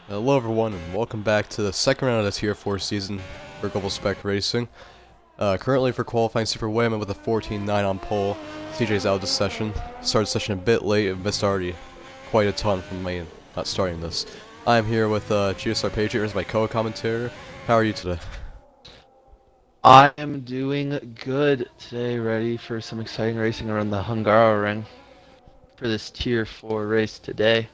Hello everyone and welcome back to the second round of the Tier 4 season for Global Spec Racing. Currently for qualifying Super Way, I'm with a 14-9 on pole. TJ's out of this session. Started the session a bit late and missed already quite a ton from me not starting this. I'm here with GSR Patriot as my co-commentator. How are you today? I am doing good today, ready for some exciting racing around the Hungarian for this Tier 4 race today.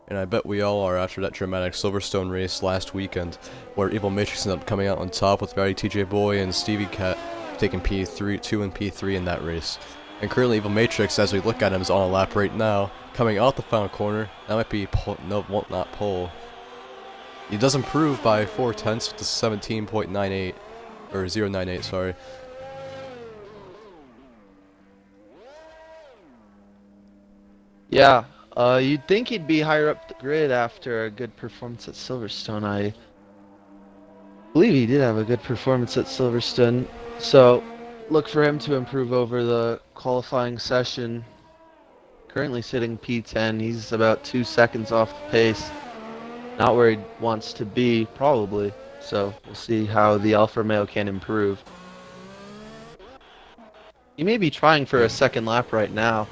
And I bet we all are after that dramatic Silverstone race last weekend, where Evil Matrix ended up coming out on top with Rowdy TJ Boy and Stevie Cat taking P3, 2 and P3 in that race. And currently Evil Matrix, as we look at him, is on a lap right now, coming out the final corner. That might be no, won't not pole. He does improve by 4/10 to 17.98 or 0.98, sorry. Yeah, you'd think he'd be higher up the grid after a good performance at Silverstone. I believe he did have a good performance at Silverstone, so look for him to improve over the qualifying session. Currently sitting P10, he's about 2 seconds off the pace. Not where he wants to be, probably. So we'll see how the Alfa Romeo can improve. He may be trying for a second lap right now.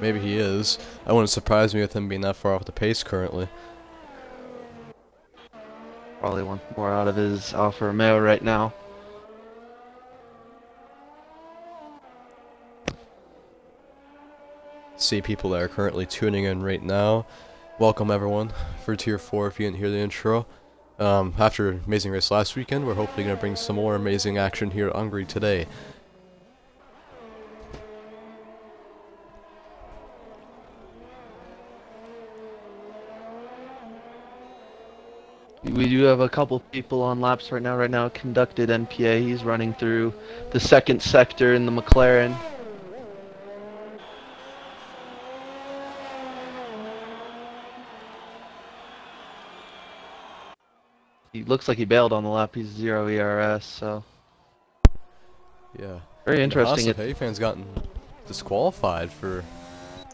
Maybe he is. I wouldn't surprise me with him being that far off the pace currently. Probably wants more out of his Alfa Romeo right now. See people that are currently tuning in right now. Welcome everyone for Tier 4 if you didn't hear the intro. After an amazing race last weekend, we're hopefully going to bring some more amazing action here at Hungary today. We do have a couple people on laps right now. Right now, conducted NPA. He's running through the second sector in the McLaren. He looks like he bailed on the lap. He's 0 ERS, so Yeah. very interesting. The Hey fans gotten disqualified for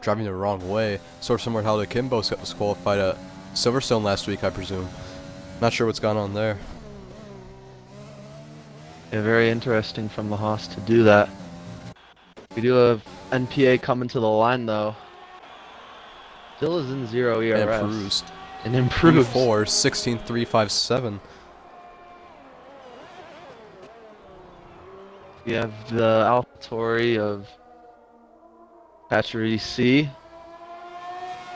driving the wrong way. Sort of similar to how the Kimbos got disqualified at Silverstone last week, I presume. Not sure what's gone on there. Yeah, very interesting from the Haas to do that. We do have NPA coming to the line though. Still is in 0 ERS. And improves. And improves. 4 16.357. We have the AlphaTauri of Patriot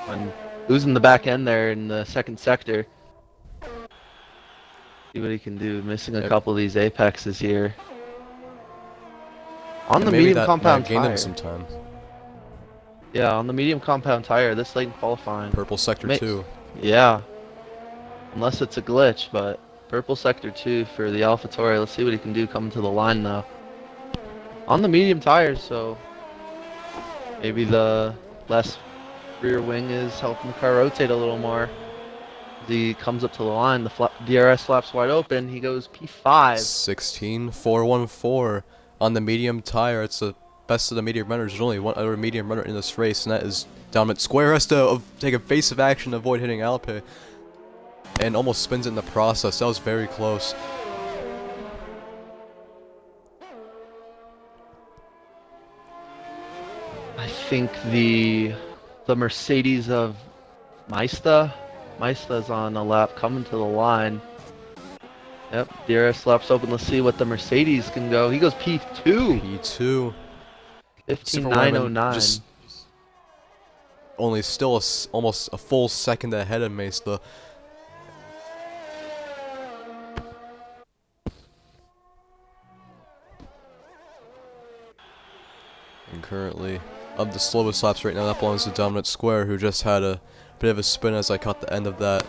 and losing the back end there in the second sector. See what he can do. Missing a couple of these apexes here. On the medium compound tire. Him some time. Yeah, on the medium compound tire this late in qualifying. Purple sector 2. Yeah. Unless it's a glitch, but purple sector 2 for the AlphaTauri. Let's see what he can do coming to the line though. On the medium tires, so maybe the less rear wing is helping the car rotate a little more. As he comes up to the line, the DRS flaps wide open. He goes P5. 16.414 on the medium tire. It's the best of the medium runners. There's only one other medium runner in this race, and that is Dominant Square. Has to take evasive action to avoid hitting Alpe, and almost spins it in the process. That was very close. I think the Mercedes of Maista's on a lap coming to the line. Yep, DRS laps open. Let's see what the Mercedes can go. He goes P2. P2. 15.909. Just only still almost a full second ahead of Maista. And currently, of the slowest laps right now, that belongs to Dominant Square, who just had a bit of a spin as I caught the end of that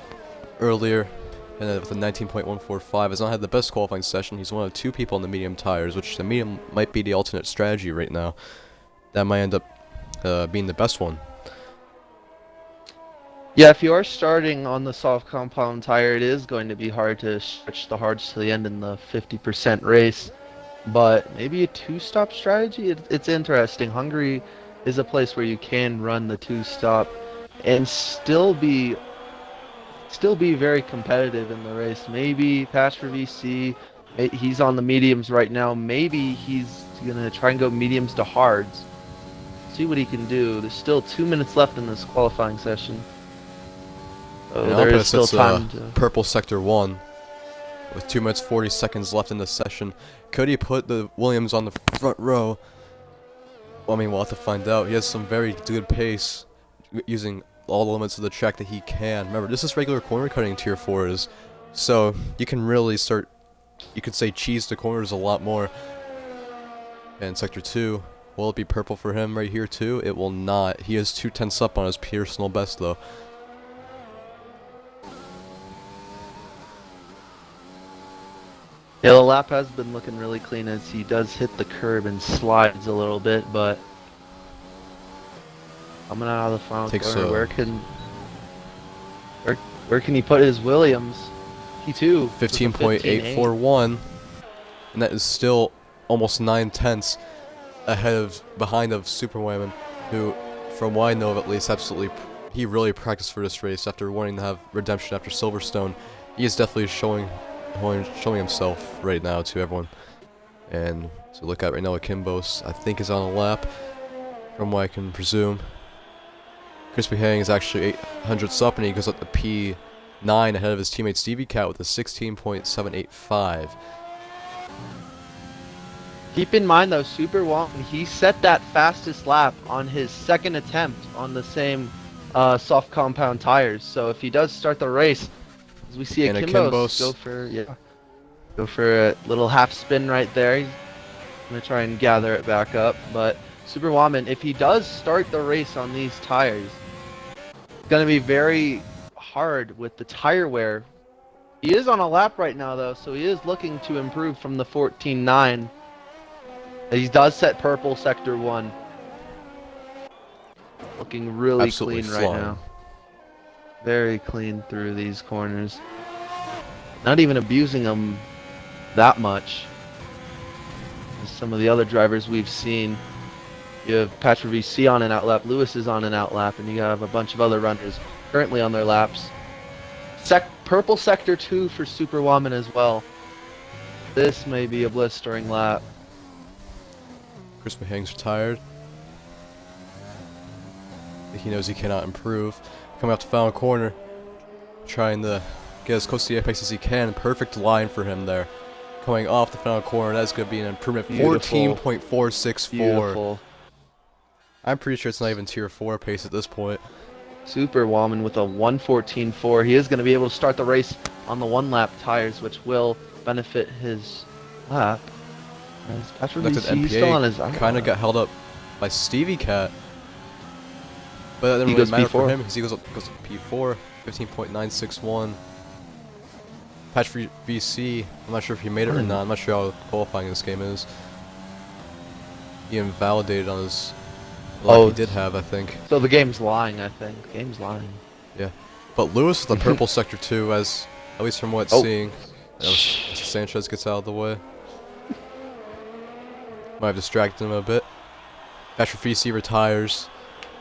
earlier. And then with a 19.145, has not had the best qualifying session. He's one of 2 people on the medium tires, which the medium might be the alternate strategy right now. That might end up being the best one. Yeah, if you are starting on the soft compound tire, it is going to be hard to stretch the hards to the end in the 50% race. But maybe a 2-stop strategy? It's interesting. Hungary is a place where you can run the 2-stop and still be very competitive in the race. Maybe patch for VC. He's on the mediums right now. Maybe he's gonna try and go mediums to hards. See what he can do. There's still 2 minutes left in this qualifying session. And So there is still time to. Purple Sector 1 with 2 minutes 40 seconds left in the session. Could he put the Williams on the front row? Well, I mean, we'll have to find out. He has some very good pace using all the limits of the track that he can. Remember, this is regular corner cutting Tier 4s, so you can really start, you could say, cheese the corners a lot more. And Sector 2, will it be purple for him right here too? It will not. He is 2/10 up on his personal best though. Yeah, the lap has been looking really clean as he does hit the curb and slides a little bit, but coming out of the final corner, where can he put his Williams? P2 15.841, and that is still almost 9/10 behind of Superwoman, who, from what I know of at least, he really practiced for this race after wanting to have redemption after Silverstone. He is definitely showing himself right now to everyone. And so look at right now, Akimbos I think is on a lap, from what I can presume. Crispy Hang is actually 800ths up, and he goes up to P9 ahead of his teammate Stevie Cat with a 16.785. Keep in mind though, Superwoman, he set that fastest lap on his second attempt on the same soft compound tires. So if he does start the race, as we see Akimbos go for a little half spin right there. He's gonna try and gather it back up. But Superwoman, if he does start the race on these tires, it's gonna be very hard with the tire wear. He is on a lap right now though, so he is looking to improve from the 14.9. He does set purple sector 1. Looking really Absolutely clean flying right now. Very clean through these corners. Not even abusing them that much as some of the other drivers we've seen. You have Patrick VC on an outlap, Lewis is on an outlap, and you have a bunch of other runners currently on their laps. Purple sector 2 for Superwoman as well. This may be a blistering lap. Chris Mahang's retired. He knows he cannot improve. Coming up to final corner, trying to get as close to the apex as he can. Perfect line for him there. Coming off the final corner, that's going to be an improvement. 14.464. I'm pretty sure it's not even Tier 4 pace at this point. Superwoman with a 1:14.4. He is going to be able to start the race on the 1-lap tires, which will benefit his lap. Patrick VC still on his kind of got held up by Stevie Cat. But that didn't really matter for him because he goes up P4, 15.961. Patch for VC, I'm not sure if he made it or not. I'm not sure how qualifying this game is. He invalidated on his he did have, I think. So the game's lying, I think. The game's lying. Yeah. But Lewis with the purple sector 2, as at least from what seeing. Sanchez gets out of the way. Might have distracted him a bit. Patch for VC retires.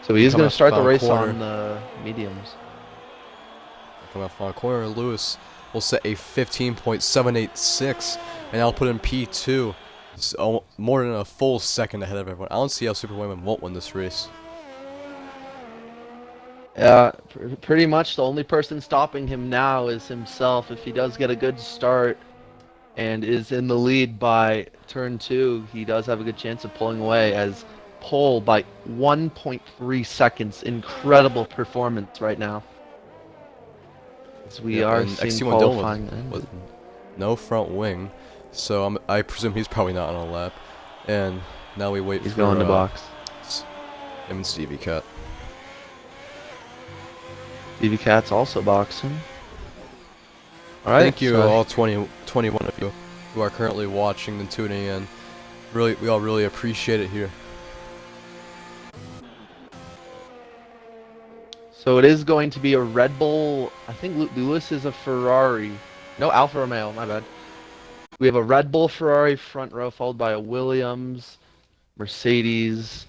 So he is going to start the race on the mediums. Coming out final corner, Lewis will set a 15.786, and I'll put in P2. It's more than a full second ahead of everyone. I don't see how Superwoman won't win this race. Yeah, pretty much the only person stopping him now is himself. If he does get a good start and is in the lead by turn 2, he does have a good chance of pulling away, as pole by 1.3 seconds. Incredible performance right now. As we are seeing qualifying with no front wing, so I presume he's probably not on a lap. And now we wait for... He's going to box. Him and Stevie Cat. Stevie Cat's also boxing. Alright. Thank you all 21 of you who are currently watching and tuning in. We all really appreciate it here. So it is going to be a Red Bull. I think Lewis is a Ferrari. No, Alfa Romeo, my bad. We have a Red Bull Ferrari front row, followed by a Williams, Mercedes,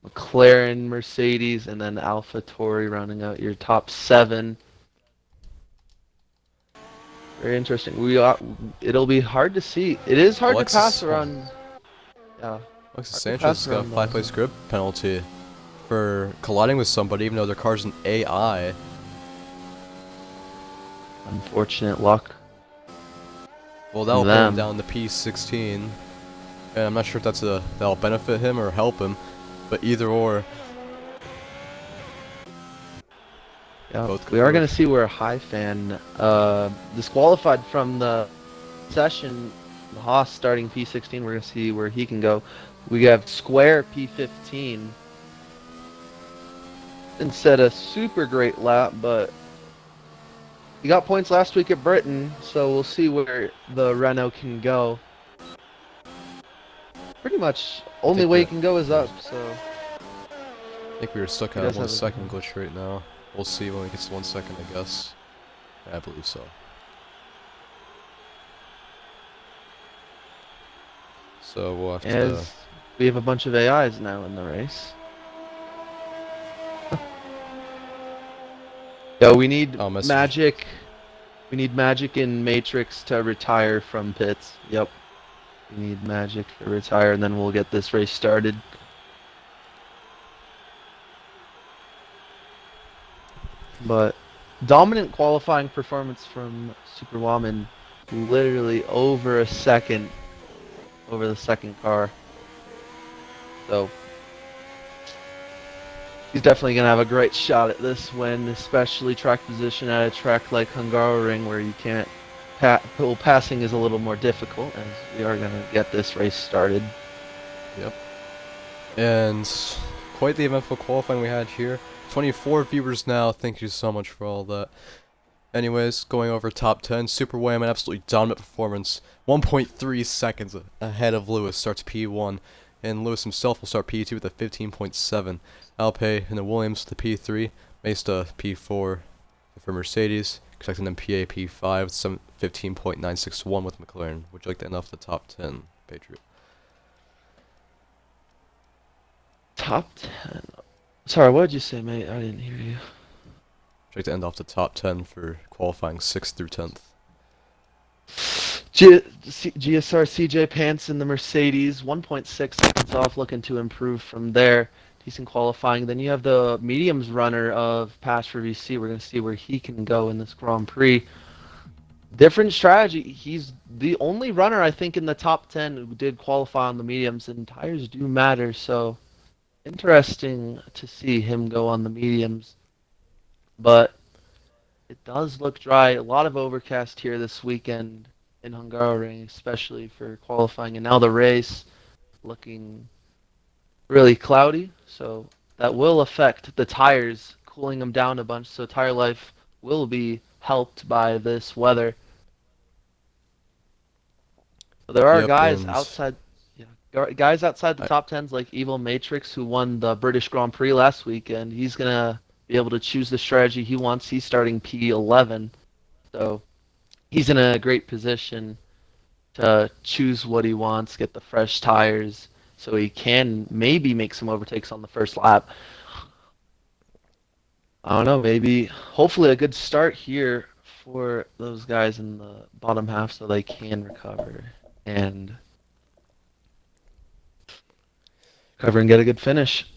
McLaren, Mercedes, and then AlphaTauri rounding out your top 7. Very interesting. It'll be hard to see. It is hard to pass around. Yeah. Alexis Hard to Sanchez pass got a around 5-place grid penalty for colliding with somebody, even though their car's an AI. Unfortunate luck. Well, that'll put him down to P16, and I'm not sure if that'll benefit him or help him, but either or. Yeah, we are going to see where Hi-Fan disqualified from the session. The Haas starting P16. We're going to see where he can go. We have Square P15. Didn't set a super great lap, but he got points last week at Britain, so we'll see where the Renault can go. Pretty much only way he can go is up, so. I think we were stuck at a 1 second glitch right now. We'll see when we get to 1 second, I guess. Yeah, I believe so. So we'll have to. We have a bunch of AIs now in the race. Yeah, we need Magic. We need Magic and Matrix to retire from pits. Yep. We need Magic to retire, and then we'll get this race started. But dominant qualifying performance from Superwoman, literally over a second over the second car. So he's definitely going to have a great shot at this win, especially track position at a track like Hungarian where you can't passing is a little more difficult, as we are going to get this race started. Yep. And quite the eventful qualifying we had here. 24 viewers now. Thank you so much for all that. Anyways, going over top 10, Super Wham, an absolutely dominant performance. 1.3 seconds ahead of Lewis, starts P1. And Lewis himself will start P2 with a 15.7. Alpay and the Williams with the P3. Mesta P4 for Mercedes. Expecting them PA P5 with 15.961 with McLaren. Would you like to end off the top 10, Patriot? Top 10? Sorry, what did you say, mate? I didn't hear you. Would you like to end off the top 10 for qualifying 6th through 10th? GSR CJ Pants in the Mercedes, 1.6 seconds off, looking to improve from there. Decent qualifying. Then you have the mediums runner of Pass for VC. We're going to see where he can go in this Grand Prix. Different strategy. He's the only runner, I think, in the top 10 who did qualify on the mediums, and tires do matter, so interesting to see him go on the mediums. But it does look dry. A lot of overcast here this weekend in Hungary, especially for qualifying, and now the race looking really cloudy, so that will affect the tires, cooling them down a bunch, so tire life will be helped by this weather. But there are guys outside the top 10s like Evil Matrix, who won the British Grand Prix last week, and he's gonna be able to choose the strategy he wants. He's starting P11, so he's in a great position to choose what he wants, get the fresh tires, so he can maybe make some overtakes on the first lap. I don't know, maybe, hopefully a good start here for those guys in the bottom half so they can recover and get a good finish.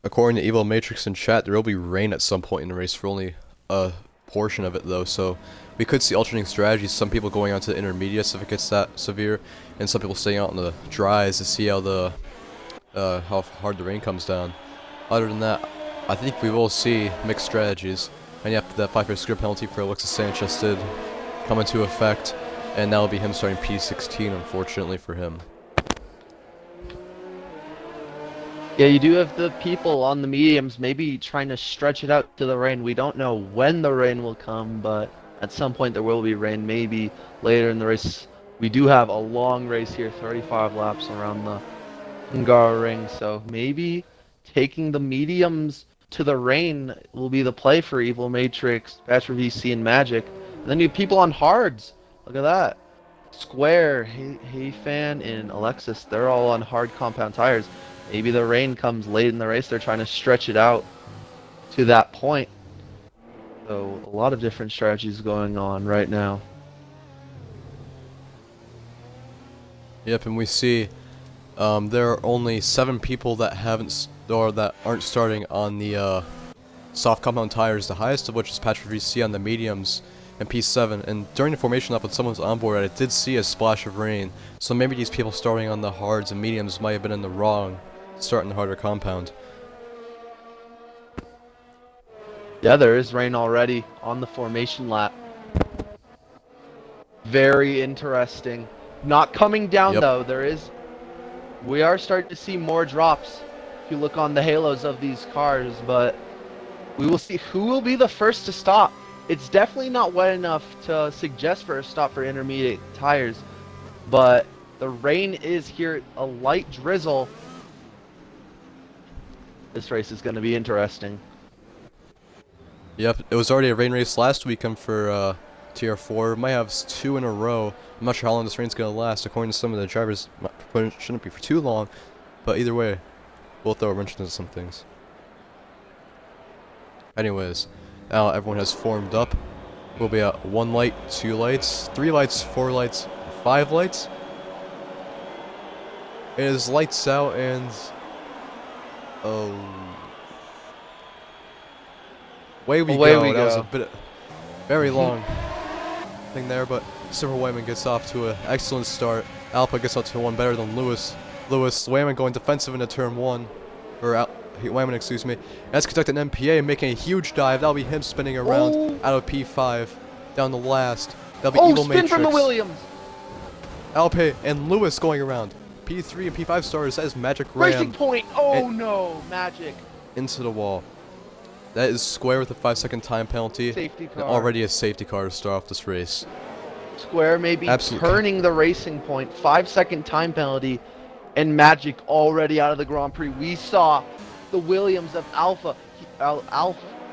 According to Evil Matrix in chat, there will be rain at some point in the race for only a portion of it though, so we could see alternating strategies, some people going on to the intermediates if it gets that severe, and some people staying out in the dries to see how how hard the rain comes down. Other than that, I think we will see mixed strategies, and yep, that 5-race grid penalty for Alexis Sanchez did come into effect, and that will be him starting P16, unfortunately for him. Yeah, you do have the people on the mediums maybe trying to stretch it out to the rain. We don't know when the rain will come, but at some point there will be rain, maybe later in the race. We do have a long race here, 35 laps around the Hungarian, so maybe taking the mediums to the rain will be the play for Evil Matrix, Patriot VC, and Magic. And then you have people on hards. Look at that. Square, Hey Fan, and Alexis, they're all on hard compound tires. Maybe the rain comes late in the race. They're trying to stretch it out to that point. So a lot of different strategies going on right now. Yep, and we see there are only 7 people that that aren't starting on the soft compound tires, the highest of which is Patrick VC on the mediums and P7. And during the formation lap when someone's on board, I did see a splash of rain, so maybe these people starting on the hards and mediums might have been in the wrong, starting the harder compound. Yeah, there is rain already on the formation lap. Very interesting. Not coming down though. We are starting to see more drops if you look on the halos of these cars, but we will see who will be the first to stop. It's definitely not wet enough to suggest for a stop for intermediate tires, but the rain is here, a light drizzle. This race is going to be interesting. Yep, it was already a rain race last weekend for Tier 4. Might have 2 in a row. I'm not sure how long this rain's going to last. According to some of the drivers, it shouldn't be for too long. But either way, we'll throw a wrench into some things. Anyways, now everyone has formed up. We'll be at 1 light, 2 lights, 3 lights, 4 lights, 5 lights. It is lights out and... Away we go. That was a bit very long thing there, but Silver Wayman gets off to an excellent start. Alpa gets up to one better than Lewis. Wayman going defensive into turn 1, or Wayman, excuse me. That's conducting an MPA, making a huge dive. That'll be him spinning around out of P5 down the last. That'll be Evil spin Matrix. From the Williams. Alpa and Lewis going around. P3 and P5 stars. That is Magic Ram. Racing point. Oh no, Magic. Into the wall. That is Square with a 5-second time penalty. Safety car. Already a safety car to start off this race. Square may be turning the racing point. 5-second time penalty. And Magic already out of the Grand Prix. We saw the Williams of Alpha.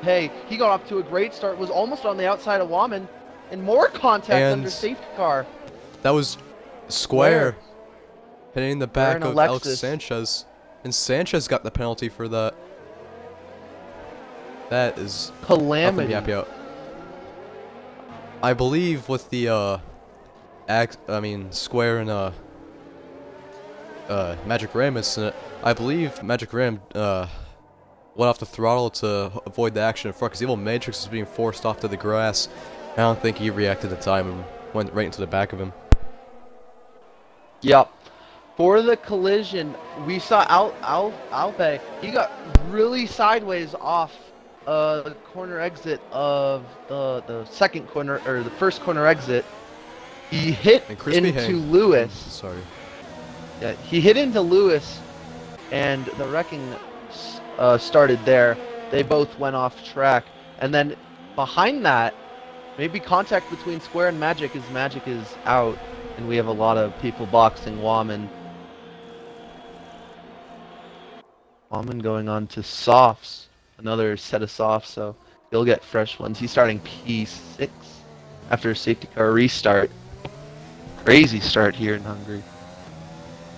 Hey, he got off to a great start. Was almost on the outside of Wayman. And more contact under safety car. That was Square hitting the back of Alex Sanchez. And Sanchez got the penalty for that. That is calamity. Happy out. I believe with the Square and Magic Ram incident, I believe Magic Ram went off the throttle to avoid the action in front because Evil Matrix was being forced off to the grass. I don't think he reacted in time and went right into the back of him. Yep. For the collision, we saw Alpe. He got really sideways off the corner exit of the second corner, or the first corner exit. He hit into Lewis. Sorry. Yeah, he hit into Lewis, and the wrecking started there. They both went off track, and then behind that, maybe contact between Square and Magic as Magic is out, and we have a lot of people boxing Wayman. Wayman going on to softs. Another set of softs, so he'll get fresh ones. He's starting P6 after a safety car restart. Crazy start here in Hungary.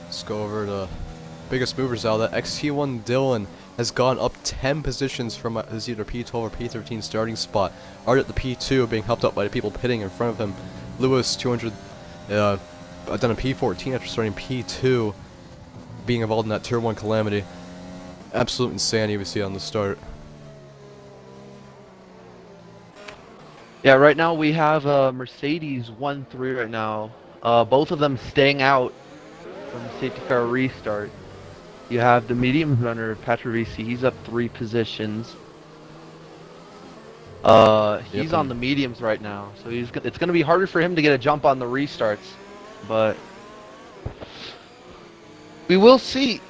Let's go over to biggest movers out. That XT1 Dylan has gone up 10 positions from his either P12 or P13 starting spot. Art at the P2 being helped up by the people pitting in front of him. Lewis 200 done a P14 after starting P2, being involved in that Tier 1 calamity. Absolute insanity we see on the start. Yeah, right now we have Mercedes 1-3 right now. Both of them staying out from the safety car restart. You have the medium runner, Patriot. He's up 3 positions. He's on the mediums right now, so it's going to be harder for him to get a jump on the restarts. But we will see.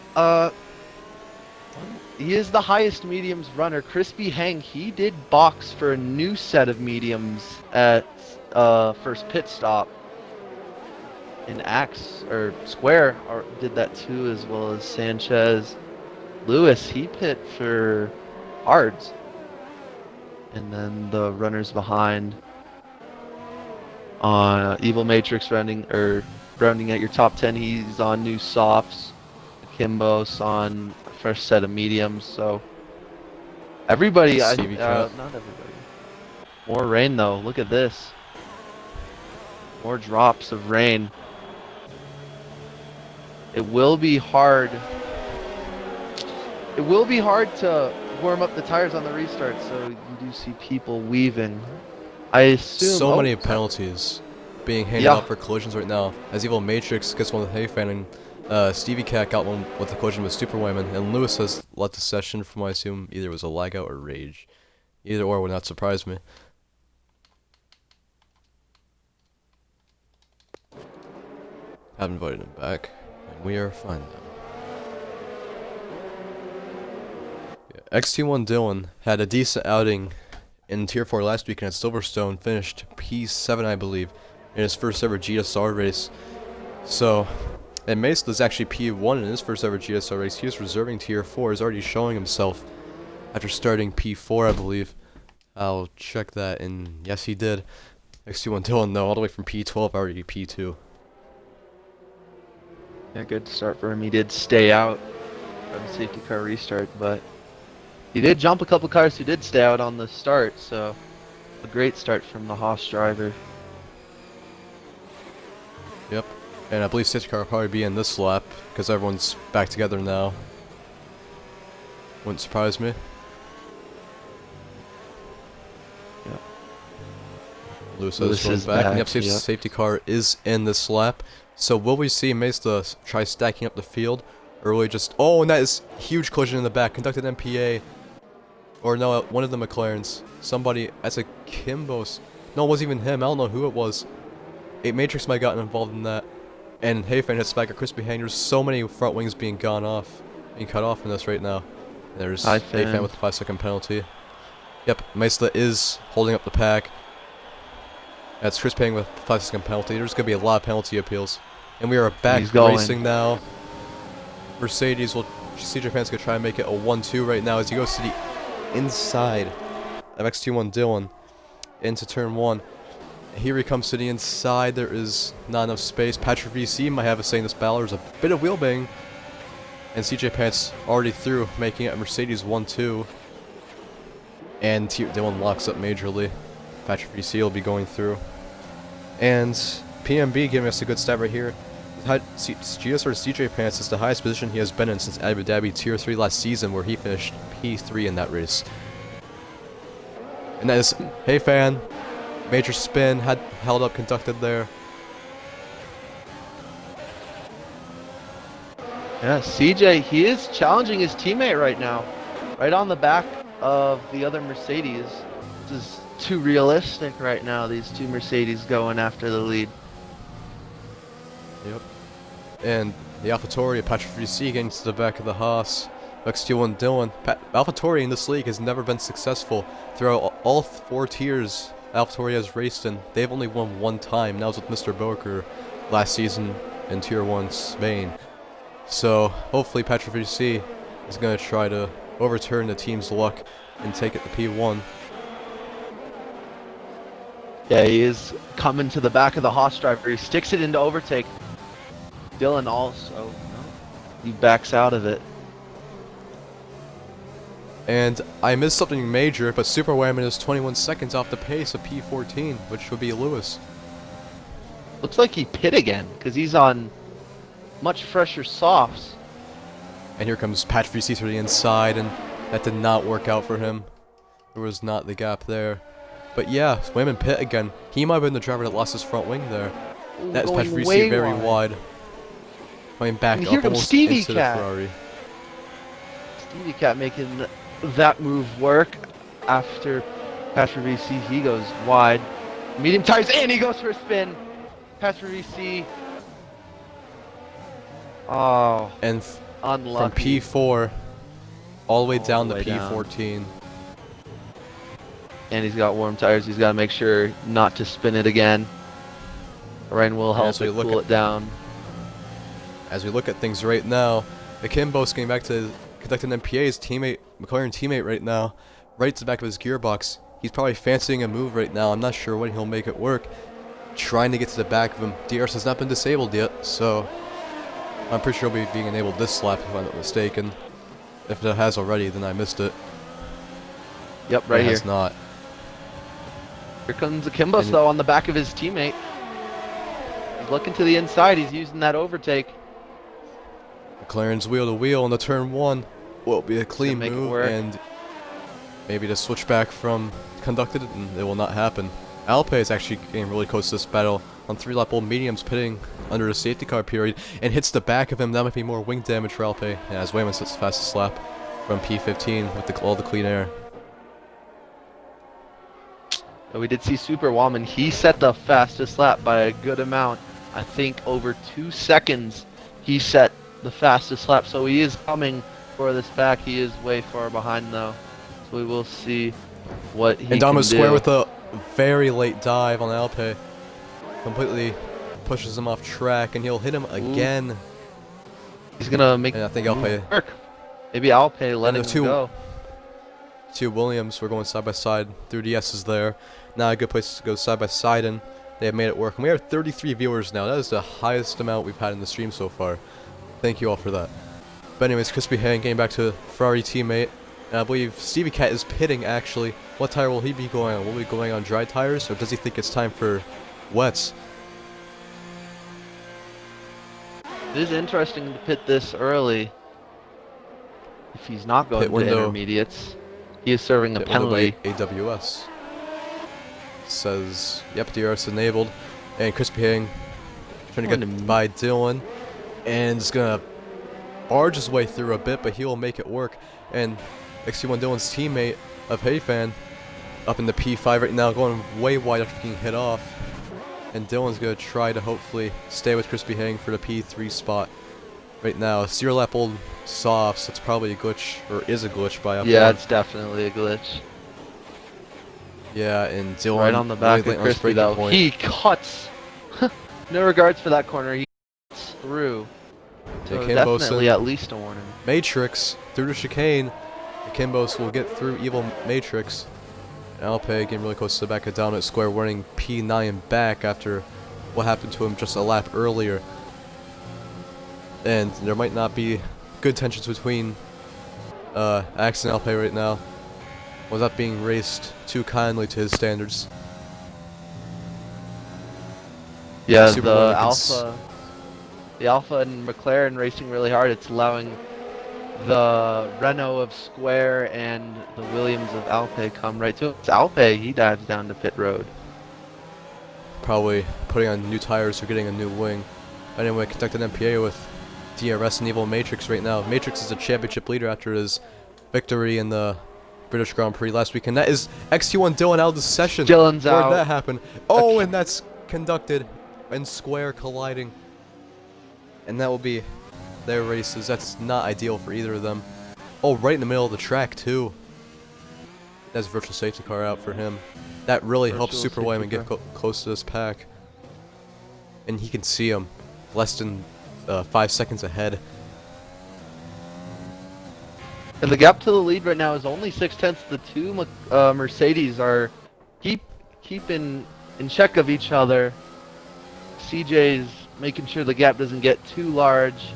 He is the highest mediums runner. Crispy Hang, he did box for a new set of mediums at first pit stop. And Square did that too, as well as Sanchez. Lewis, he pit for hards. And then the runners behind on Evil Matrix rounding at your top 10. He's on new softs. Kimbos on first set of mediums. So everybody, Stevie Cat. not everybody. More rain though. Look at this. More drops of rain. It will be hard. It will be hard to warm up the tires on the restart, so you do see people weaving. I assume So many penalties being handed out for collisions right now. As Evil Matrix gets one with Hayfan, and Stevie Cat got one with the collision with Superwoman, and Lewis has left the session from what I assume either was a lag out or rage. Either or would not surprise me. I've invited him back, and we are fine now. Yeah, XT1 Dylan had a decent outing in Tier 4 last weekend at Silverstone, finished P7 I believe, in his first ever GSR race. So, and Mesa is actually P1 in his first ever GSR race. He was reserving Tier 4, is already showing himself after starting P4 I believe. I'll check that, and yes he did. XT1 Dylan though, all the way from P12 already P2. Yeah, good start for him. He did stay out from the safety car restart, but he did jump a couple cars who did stay out on the start, so a great start from the Haas driver. Yep, and I believe safety car will probably be in this lap, because everyone's back together now. Wouldn't surprise me. Yep. Lewis Lewis is is back, and back, yep, safety car is in this lap. So will we see Mesa try stacking up the field, or will he just... Oh, and that is huge collision in the back, conducted MPA. Or no, one of the McLarens. Somebody, that's a Kimbos. No, it wasn't even him, I don't know who it was. Matrix might have gotten involved in that. And Hayfan hits back a crispy hang. There's so many front wings being cut off in this right now. There's Hayfan with a 5-second penalty. Yep, Mesa is holding up the pack. That's Chris Payne with 5-second penalty. There's going to be a lot of penalty appeals. And we are back racing now. Mercedes will... CJ Pan's going to try and make it a 1-2 right now as he goes to the inside of XT1 Dylan into turn 1. Here he comes to the inside. There is not enough space. Patrick VC might have a say in this battle. There's a bit of wheel bang. And CJ Pants already through, making it a Mercedes 1-2. And Dylan locks up majorly. Patrick VC will be going through. And PMB giving us a good stat right here. GSR CJ Pants is the highest position he has been in since Abu Dhabi Tier 3 last season, where he finished P3 in that race. And that is Hayfan. Major spin, held up, conducted there. Yeah, CJ, he is challenging his teammate right now. Right on the back of the other Mercedes. This is too realistic right now, these two Mercedes going after the lead. Yep. And the AlphaTauri, Patrick VC getting to the back of the Haas. XT1 Dylan. AlphaTauri in this league has never been successful throughout all 4 tiers AlphaTauri has raced in. They've only won 1 time. That was with Mr. Boker last season in Tier 1 Spain. So hopefully Patrick VC is going to try to overturn the team's luck and take it to P1. Yeah, he is coming to the back of the Haas driver. He sticks it into overtake. Dylan also, he backs out of it. And I missed something major, but Super Whammy is 21 seconds off the pace of P14, which would be Lewis. Looks like he pit again, because he's on much fresher softs. And here comes Patrick VC to the inside, and that did not work out for him. There was not the gap there. But yeah, Whammy pit again. He might have been the driver that lost his front wing there. Ooh, that is Patrick VC very wide. Going back up almost Stevie into Cat. the Ferrari. Stevie Cat making that move work after Patrick VC. He goes wide. Medium tires, and he goes for a spin. Patrick VC. Oh, And unlucky. from P4 all the way down to P14. And he's got warm tires. He's got to make sure not to spin it again. Rain will help so cool it down. As we look at things right now, Akimbo's getting back to conducting MPA, his teammate, McLaren teammate right now, right to the back of his gearbox. He's probably fancying a move right now. I'm not sure when he'll make it work. Trying to get to the back of him. DRS has not been disabled yet, so I'm pretty sure it'll be being enabled this lap if I'm not mistaken. If it has already, then I missed it. Yep, right it here. Has not. Here comes Akimbo though on the back of his teammate. He's looking to the inside. He's using that overtake. McLaren's wheel to wheel on the turn 1 will be a clean move, and maybe the switchback from conducted, and it will not happen. Alpe is actually getting really close to this battle on 3-lap-old mediums, pitting under the safety car period, and hits the back of him. That might be more wing damage for Alpe, and as Wayman sets the fastest lap from P15 with all the clean air. We did see Super Wallman. He set the fastest lap by a good amount. I think over 2 seconds he set the fastest lap. So he is coming for this back. He is way far behind though. So we will see what he and can do. Square with a very late dive on Alpe. Completely pushes him off track, and he'll hit him again. He's gonna make and I think Alpe work. Maybe Alpe letting him go. Two Williams were going side by side through the S's there. Now a good place to go side by side, and they have made it work. And we have 33 viewers now. That is the highest amount we've had in the stream so far. Thank you all for that. But anyways, Crispy Hand getting back to Ferrari teammate. And I believe Stevie Cat is pitting actually. What tire will he be going on? Will he be going on dry tires, or does he think it's time for wets? It is interesting to pit this early. If he's not going to intermediates, he is serving a penalty. AWS says, yep, DRS enabled. And Crispy Hang trying to get by Dylan, and is gonna barge his way through a bit, but he will make it work. And XT1 Dylan's teammate of Heyfan up in the P5 right now, going way wide after getting hit off. And Dylan's gonna try to hopefully stay with Crispy Hang for the P3 spot right now. 0-lap-old softs, that's probably a glitch, or is a glitch by up Yeah, there. it's definitely a glitch. Yeah, and Dylan right on the back really of Crispy though. Point. He cuts. No regards for that corner. He cuts through. So definitely at least a warning. Matrix through the chicane. Akimbos will get through Evil Matrix. And Alpe getting really close to the back of Dominant Square, running P9 back after what happened to him just a lap earlier. And there might not be good tensions between Axe and Alpe right now, without being raced too kindly to his standards. Yeah, the Alpha and McLaren racing really hard. It's allowing the Renault of Square and the Williams of Alpe come right to it. It's Alpe, he dives down to pit road. Probably putting on new tires or getting a new wing. Anyway, conducted MPA with DRS and Evil Matrix right now. Matrix is a championship leader after his victory in the British Grand Prix last weekend. That is XT1 Dylan out of the session. Dylan's out. Where'd that happen? Oh, and that's conducted and Square colliding. And that will be their races. That's not ideal for either of them. Oh, right in the middle of the track, too. That's virtual safety car out for him. That really helps Super Wyman get close to this pack. And he can see him less than 5 seconds ahead. And the gap to the lead right now is only 0.6. The two Mercedes are keeping in check of each other. CJ's making sure the gap doesn't get too large,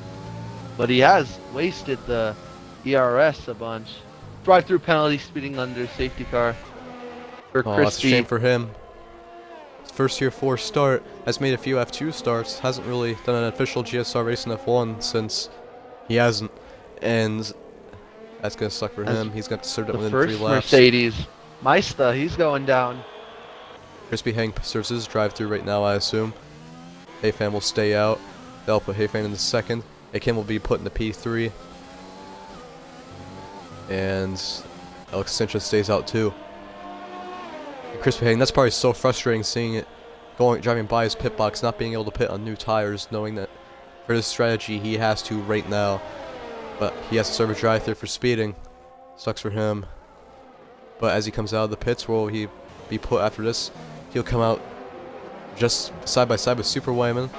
but he has wasted the ERS a bunch. Drive-through penalty, speeding under safety car for Crispy. That's a shame for him. His first Tier 4 start, has made a few F2 starts, hasn't really done an official GSR race in F1 since he hasn't, and that's gonna suck for him. He's gonna have to serve it within 3 laps. The first Mercedes, Maista, he's going down. Crispy Hang serves his drive-through right now, I assume. Heyfan will stay out. They'll put Heyfan in the second. Akim will be put in the P3. And Alex Sanchez stays out too. And Crispy Hang, that's probably so frustrating seeing it driving by his pit box, not being able to pit on new tires, knowing that for his strategy he has to right now. But he has to serve a drive-through for speeding. Sucks for him. But as he comes out of the pits, where will he be put after this? He'll come out just side by side with Super Wyman,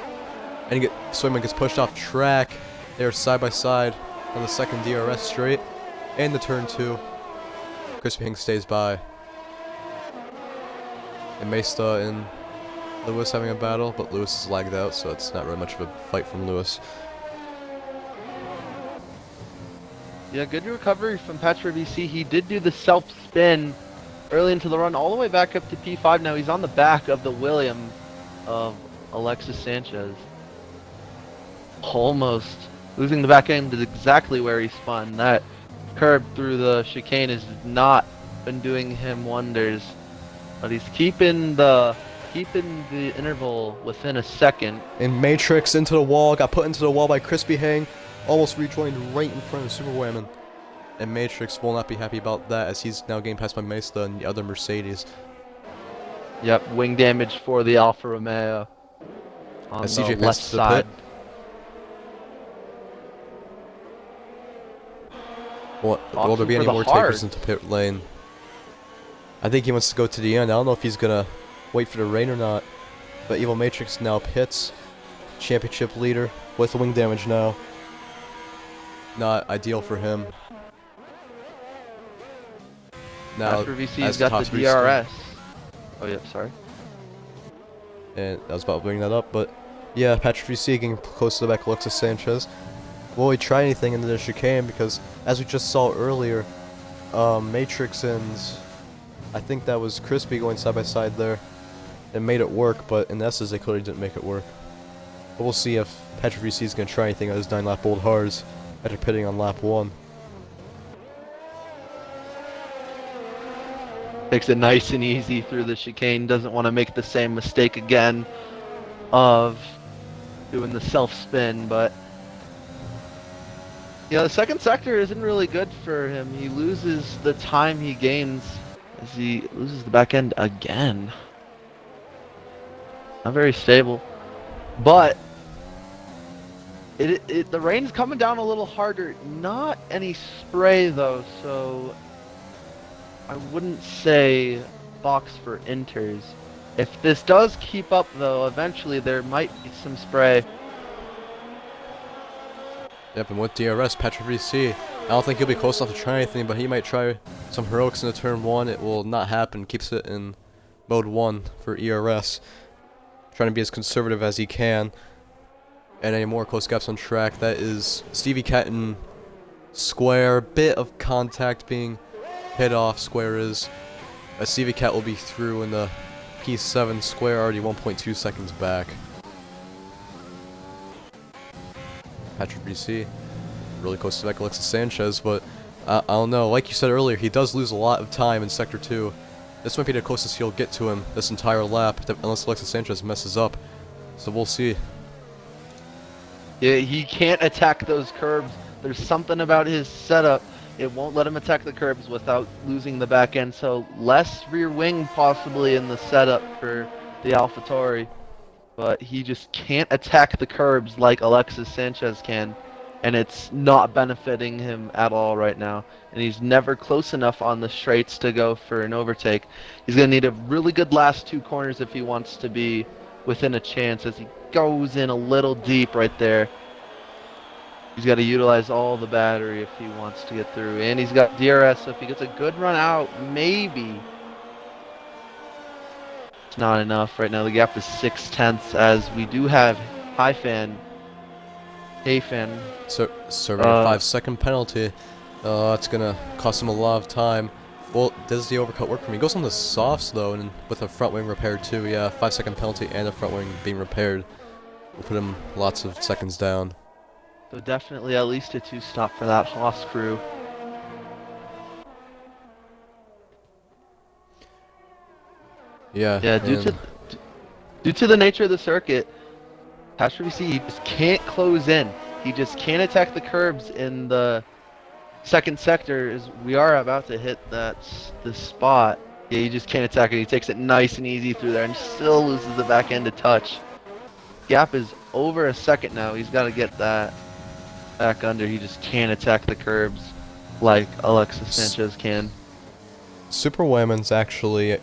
and Wyman gets pushed off track. They're side by side on the second DRS straight and the turn 2. Crispy Hing stays by, and Maista and Lewis having a battle, but Lewis is lagged out, so it's not really much of a fight from Lewis. Yeah, good recovery from Patriot VC. He did do the self-spin early into the run, all the way back up to P5. Now he's on the back of the William of Alexis Sanchez. Almost losing the back end is exactly where he spun. That curb through the chicane has not been doing him wonders, but he's keeping the interval within a second. And Matrix into the wall, got put into the wall by Crispy Hang, almost rejoined right in front of Super Wayman. And Matrix will not be happy about that as he's now getting passed by Mesta and the other Mercedes. Yep, wing damage for the Alfa Romeo on As the CJ left passes to the side. pit. Will there be any more takers into pit lane? I think he wants to go to the end. I don't know if he's gonna wait for the rain or not. But Evil Matrix now pits. Championship leader with wing damage now. Not ideal for him. Now, After VC's as got top the DRS. Oh, yep, sorry. And I was about to bring that up, but yeah, Patrick VC getting close to the back of Alexis Sanchez. Will he try anything into the chicane? Because as we just saw earlier, Matrix and I think that was Crispy going side by side there and made it work, but in essence they clearly didn't make it work. But we'll see if Patrick VC is going to try anything on his 9-lap old hards after pitting on lap 1. Takes it nice and easy through the chicane. Doesn't want to make the same mistake again of doing the self-spin, but yeah, the second sector isn't really good for him. He loses the time he gains as he loses the back end again. Not very stable, but the rain's coming down a little harder. Not any spray though, so I wouldn't say box for inters. If this does keep up though, eventually there might be some spray. Yep, and with DRS, Patrick VC, I don't think he'll be close enough to try anything, but he might try some heroics into turn 1. It will not happen. Keeps it in mode 1 for ERS. Trying to be as conservative as he can. And any more close gaps on track. That is Stevie Cat in square. Bit of contact being hit off. Square is. Stevie Cat will be through in the P7. Square already 1.2 seconds back. Patrick BC, really close to back Alexis Sanchez, but I don't know. Like you said earlier, he does lose a lot of time in Sector 2. This might be the closest he'll get to him this entire lap, unless Alexis Sanchez messes up. So we'll see. Yeah, he can't attack those curbs. There's something about his setup. It won't let him attack the curbs without losing the back end. So less rear wing possibly in the setup for the AlphaTauri. But he just can't attack the curbs like Alexis Sanchez can. And it's not benefiting him at all right now. And he's never close enough on the straights to go for an overtake. He's going to need a really good last 2 corners if he wants to be within a chance as he goes in a little deep right there. He's got to utilize all the battery if he wants to get through. And he's got DRS, so if he gets a good run out, maybe. It's not enough. Right now the gap is 6/10 as we do have Hi-Fan. Hey-Fan. Serving a 5-second penalty. That's going to cost him a lot of time. Well, does the overcut work for me? He goes on the softs though, and with a front wing repaired too. Yeah, 5-second penalty and a front wing being repaired will put him lots of seconds down. So definitely at least a 2-stop for that Haas crew. Yeah. Yeah, due to the nature of the circuit, Patrick VC, he just can't close in. He just can't attack the curbs in the second sector. As we are about to hit the spot. Yeah, he just can't attack it. He takes it nice and easy through there and still loses the back end to touch. Gap is over a second now. He's got to get that back under. He just can't attack the curbs like Alexis Sanchez can. Super Wayman's actually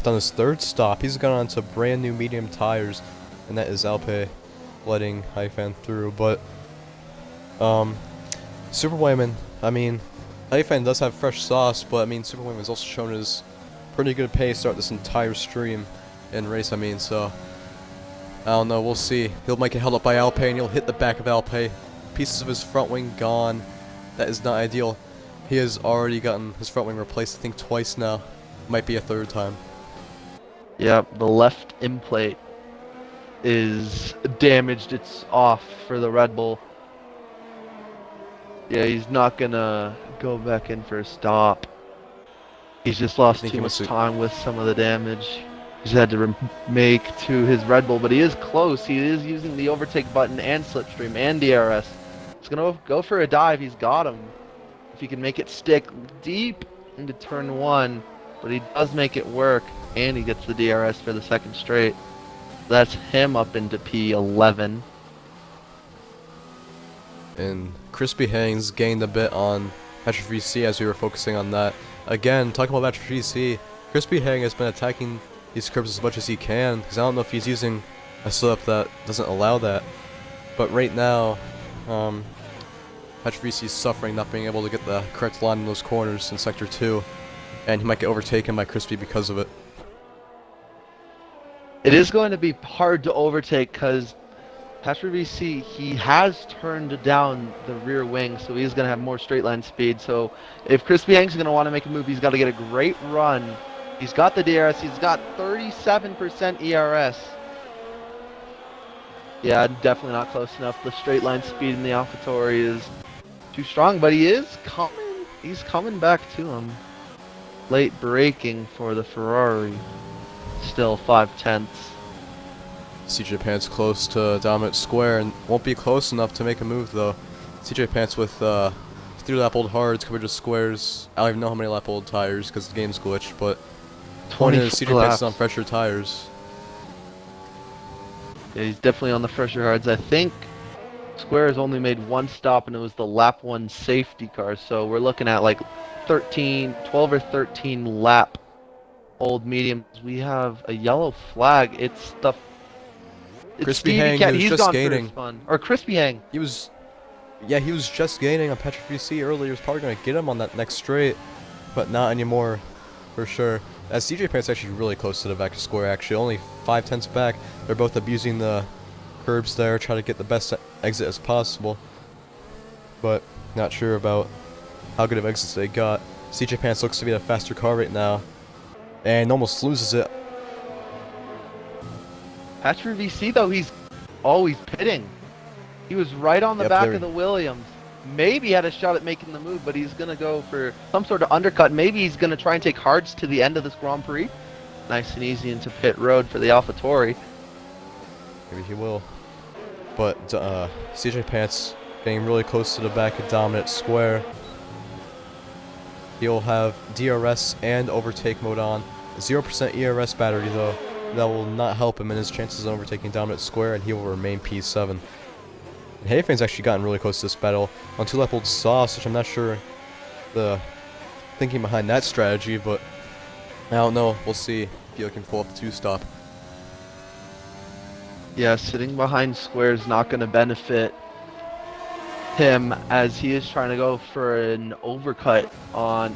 done his 3rd stop. He's gone on to brand new medium tires, and that is Alpe letting Hi-Fan through. But Super Wayman, I mean, Hi-Fan does have fresh sauce, but I mean Super Wayman's also shown his pretty good pace throughout this entire stream and race. I mean, so I don't know. We'll see. He'll might get held up by Alpe, and he'll hit the back of Alpe. Pieces of his front wing gone. That is not ideal. He has already gotten his front wing replaced, I think, twice now. Might be a third time. Yep, the left implate is damaged. It's off for the Red Bull. Yeah, he's not gonna go back in for a stop. He's just lost too much time with some of the damage. He's had to make to his Red Bull, but he is close. He is using the overtake button and slipstream and DRS. He's gonna go for a dive. He's got him. If he can make it stick deep into turn 1, but he does make it work, and he gets the DRS for the second straight. That's him up into P11. And Crispy Hangs gained a bit on Patriot VC as we were focusing on that. Again, talking about Patriot VC, Crispy Hang has been attacking these curbs as much as he can, because I don't know if he's using a setup that doesn't allow that. But right now, Patriot VC is suffering, not being able to get the correct line in those corners in Sector 2, and he might get overtaken by Crispy because of it. It is going to be hard to overtake because Patriot VC, he has turned down the rear wing, so he's going to have more straight line speed. So if Crispy Hang's going to want to make a move, he's got to get a great run. He's got the DRS. He's got 37% ERS. Yeah, definitely not close enough. The straight line speed in the AlphaTauri is too strong, but he is coming. He's coming back to him. Late braking for the Ferrari. Still 5/10. CJ Pants close to dominant square and won't be close enough to make a move though. CJ Pants with 3 lap old hards covered just squares. I don't even know how many lap old tires because the game's glitched, but 20 CJ Pants is on fresher tires. Yeah, he's definitely on the fresher hards. I think Square has only made 1 stop, and it was the lap 1 safety car. So we're looking at like 12 or 13 lap old mediums. We have a yellow flag. It's Crispy Hang, he was just gaining. Or Crispy Hang. He was just gaining on Patriot VC earlier. He was probably going to get him on that next straight, but not anymore, for sure. As CJ Pants actually really close to the back of square, actually only 5/10 back. They're both abusing the curbs there, trying to get the best exit as possible, but not sure about how good of exits they got. CJ Pants looks to be the faster car right now, and almost loses it. Patriot VC, though, he's always pitting. He was right on the back of the Williams. Maybe had a shot at making the move, but he's going to go for some sort of undercut. Maybe he's going to try and take hards to the end of this Grand Prix. Nice and easy into pit road for the AlphaTauri. Maybe he will. But CJ Pants getting really close to the back of dominant square. He'll have DRS and overtake mode on. 0% ERS battery though. That will not help him in his chances of overtaking dominant square, and he will remain P7. And Hayfan's actually gotten really close to this battle on 2 lap old sauce, which I'm not sure the thinking behind that strategy, but I don't know. We'll see if he can pull up the 2-stop. Yeah, sitting behind square is not going to benefit him, as he is trying to go for an undercut on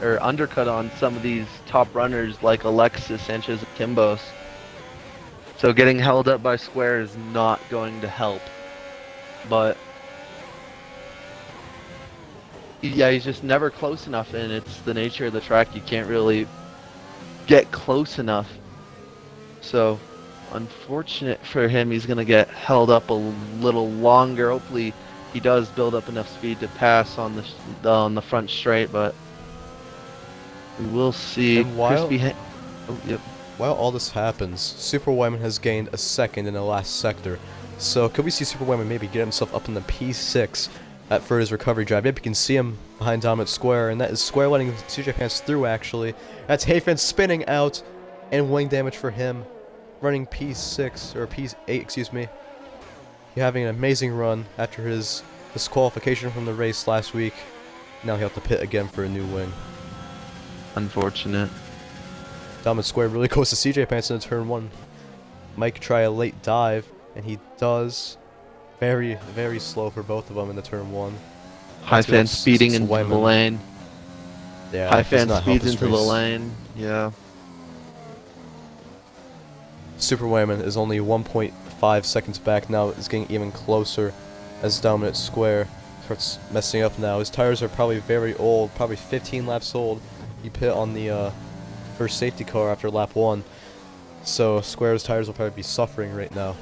some of these top runners like Alexis, Sanchez, and Kimbos. So getting held up by square is not going to help. But yeah, he's just never close enough, and it's the nature of the track. You can't really get close enough. So unfortunate for him, he's going to get held up a little longer. Hopefully he does build up enough speed to pass on the front straight, but we will see. While all this happens, Super Wyman has gained a second in the last sector. So could we see Super Wyman maybe get himself up in the P6 for his recovery drive? Maybe you can see him behind dominant square, and that is square letting CJ Pants through actually. That's Hayfan spinning out, and wing damage for him. Running P6, or P8, excuse me. He's having an amazing run after his disqualification from the race last week. Now he'll have to pit again for a new wing. Unfortunate. Dominant square really close to CJ Pants in turn 1. Mike try a late dive, and he does. Very, very slow for both of them in the turn 1. Hayfan speeding into the lane. Yeah, Hayfan speeds into the lane. Yeah. Super Wyman is only 1.5 seconds back now. It's getting even closer as dominant square. starts messing up now. His tires are probably very old, probably 15 laps old. He pit on the first safety car after lap 1. So Square's tires will probably be suffering right now.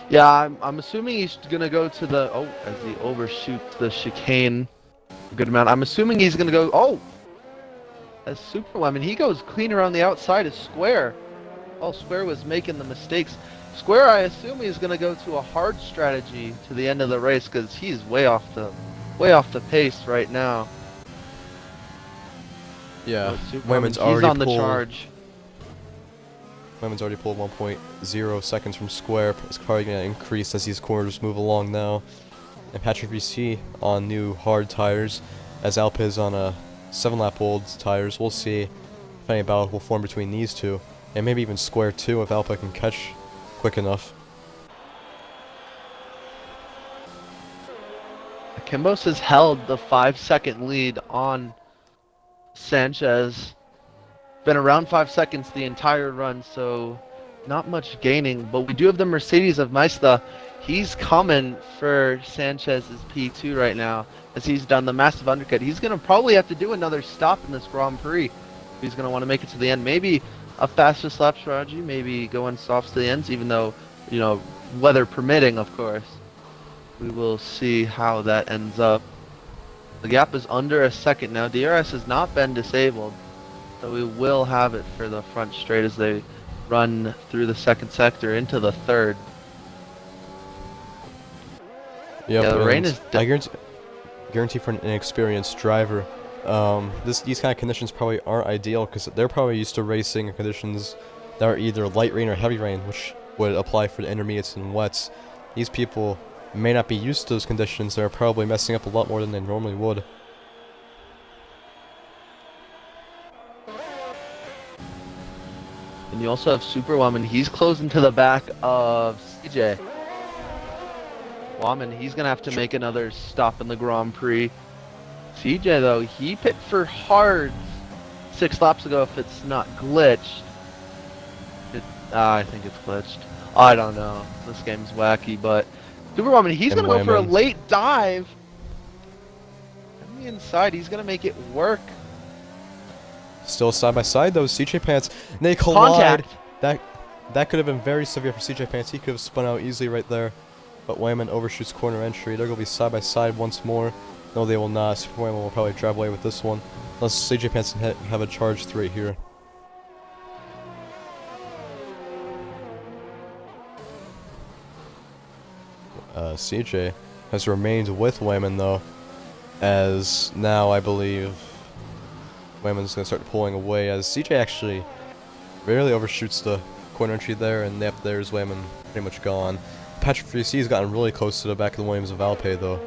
Yeah, I'm assuming he's gonna go to the as he overshoots the chicane a good amount. I'm assuming he's gonna go as Super Lemon. He goes clean around the outside of Square. Oh, Square was making the mistakes. Square, I assume he's gonna go to a hard strategy to the end of the race because he's way off the pace right now. Yeah, He's on the charge. Wyman's already pulled 1.0 seconds from Square. It's probably going to increase as these corners move along now. And Patrick VC on new hard tires, as Alpe is on a 7-lap old tires. We'll see if any battle will form between these two, and maybe even Square too if Alpe can catch quick enough. Kimbos has held the 5-second lead on Sanchez. Been around 5 seconds the entire run, so not much gaining. But we do have the Mercedes of Maista. He's coming for Sanchez's P2 right now, as he's done the massive undercut. He's going to probably have to do another stop in this Grand Prix. He's going to want to make it to the end. Maybe a fastest lap strategy, maybe going softs to the ends, even though, you know, weather permitting, of course. We will see how that ends up. The gap is under a second now. DRS has not been disabled, so we will have it for the front straight as they run through the second sector into the third. Yep, yeah, the rain is. I guarantee for an inexperienced driver, these kind of conditions probably aren't ideal because they're probably used to racing in conditions that are either light rain or heavy rain, which would apply for the intermediates and wets. These people may not be used to those conditions. They're probably messing up a lot more than they normally would. And you also have Super Woman. He's closing to the back of CJ. Woman, he's gonna have to make another stop in the Grand Prix. CJ though, he pit for hards 6 laps ago if it's not glitched. I think it's glitched. I don't know. This game's wacky, but Superwoman, he's going to go for a late dive. On the inside, he's going to make it work. Still side by side though, CJ Pants. They collide. Contact. That could have been very severe for CJ Pants. He could have spun out easily right there. But Wyman overshoots corner entry. They're going to be side by side once more. No, they will not. Super Wyman will probably drive away with this one. Unless CJ Pants can have a charge through right here. CJ has remained with Wyman though, as now I believe Wyman's going to start pulling away, as CJ actually rarely overshoots the corner entry there, and yep, there's Wyman pretty much gone. Patrick VC has gotten really close to the back of the Williams of Alpe though.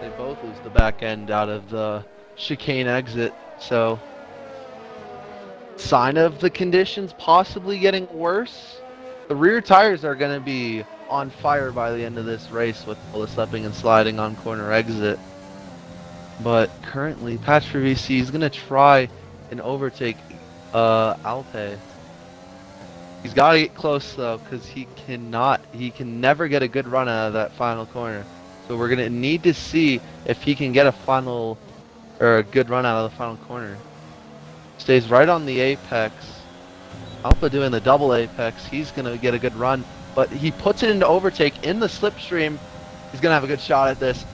They both lose the back end out of the chicane exit, so sign of the conditions possibly getting worse. The rear tires are going to be on fire by the end of this race with all the slipping and sliding on corner exit. But currently, Patrick VC is going to try and overtake Alpe. He's got to get close though, because he can never get a good run out of that final corner. So we're going to need to see if he can get a good run out of the final corner. Stays right on the apex. Alpha doing the double apex. He's going to get a good run, but he puts it into overtake in the slipstream. He's going to have a good shot at this.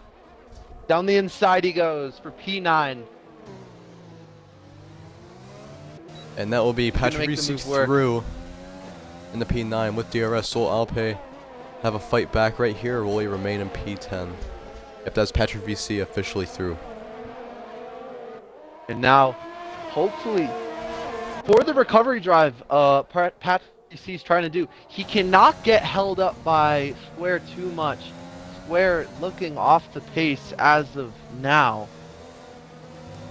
Down the inside he goes for P9. And that will be Patrick VC through in the P9 with DRS. Will Alpe have a fight back right here, or will he remain in P10? If that's Patrick VC officially through. And now, hopefully, for the recovery drive, Patrick VC is trying to do, he cannot get held up by Square too much. Square looking off the pace as of now.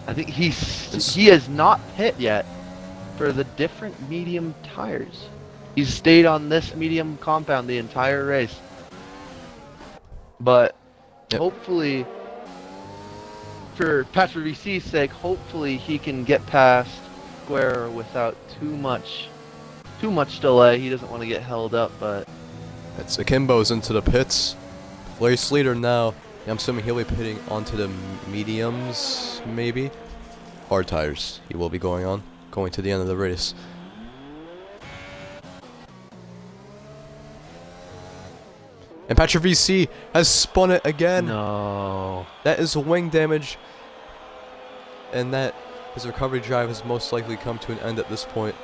I think he has not hit yet for the different medium tires. He's stayed on this medium compound the entire race. But hopefully, for Patrick VC's sake, hopefully he can get past Square without too much delay. He doesn't want to get held up, but It's Akimbo's into the pits. Larry Sleater now. I'm assuming he'll be pitting onto the mediums, maybe? Hard tires he will be going to the end of the race. And Patriot VC has spun it again. No. That is wing damage. And that his recovery drive has most likely come to an end at this point.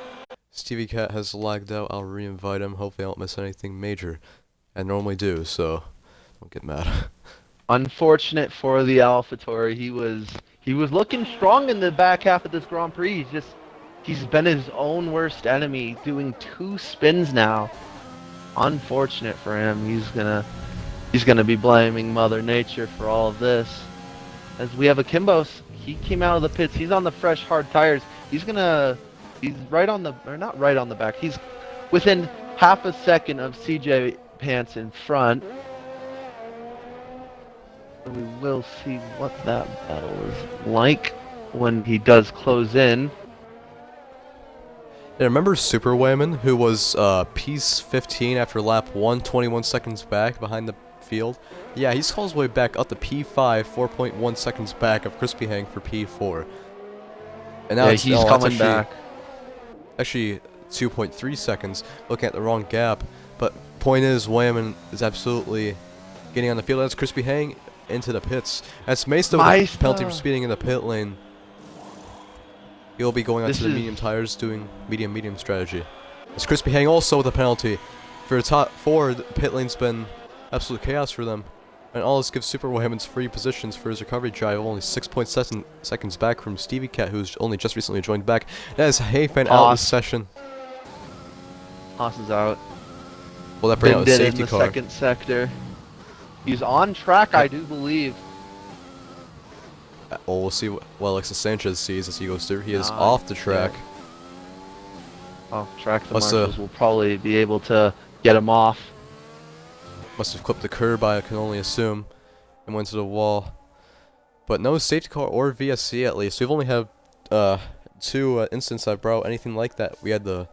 Stevie Cat has lagged out. I'll re-invite him. Hopefully I don't miss anything major. I normally do, so don't get mad. Unfortunate for the AlphaTauri. He was looking strong in the back half of this Grand Prix. He's been his own worst enemy, doing 2 spins now. Unfortunate for him. He's gonna be blaming Mother Nature for all of this. As we have Akimbo, he came out of the pits. He's on the fresh hard tires. He's right on the, or not right on the back. He's within half a second of CJ Pants in front. We will see what that battle is like when he does close in. Yeah, remember Super Wayman, who was P15 after lap 1, 21 seconds back behind the field? Yeah, he's called his way back up to P5, 4.1 seconds back of Crispy Hang for P4. And now yeah, he's coming back. Actually, 2.3 seconds, looking at the wrong gap. But point is, Wayman is absolutely getting on the field. That's Crispy Hang into the pits. That's Mesta with the penalty for speeding in the pit lane. He'll be going onto the medium tires, doing medium strategy. It's Crispy Hang also with a penalty. For the top 4, the pit lane's been absolute chaos for them. And all this gives Super Wayman's free positions for his recovery drive, only 6.7 seconds back from Stevie Cat, who's only just recently joined back. That is Hayfan out this session. Haas is out. Will that bring out a safety in the car? Second sector. He's on track, I do believe. Well, we'll see what Alexis Sanchez sees as he goes through. He is off the track. Off track, the marshals will probably be able to get him off. Must have clipped the curb, I can only assume, and went to the wall. But no safety car or VSC at least. We've only had 2 instances I brought anything like that. We had the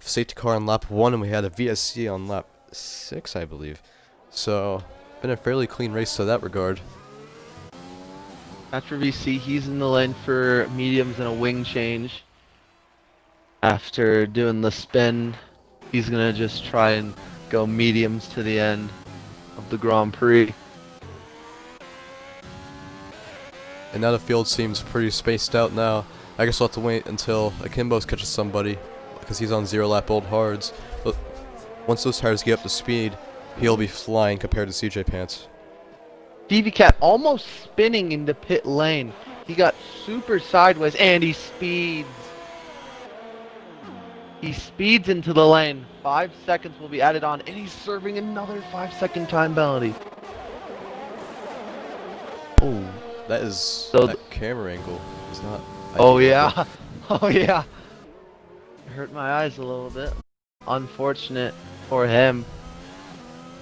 safety car on lap 1 and we had a VSC on lap 6, I believe. So, been a fairly clean race to that regard. After VC, he's in the lane for mediums and a wing change. After doing the spin, he's gonna just try and go mediums to the end of the Grand Prix. And now the field seems pretty spaced out now. I guess we'll have to wait until Akimbo's catches somebody, because he's on 0 lap old hards. But once those tires get up to speed, he'll be flying compared to CJ Pants. Stevie Cat almost spinning into pit lane. He got super sideways and he speeds. He speeds into the lane. 5 seconds will be added on and he's serving another 5-second time penalty. Oh, that is so that camera angle is not. Oh yeah, oh yeah. It hurt my eyes a little bit. Unfortunate for him.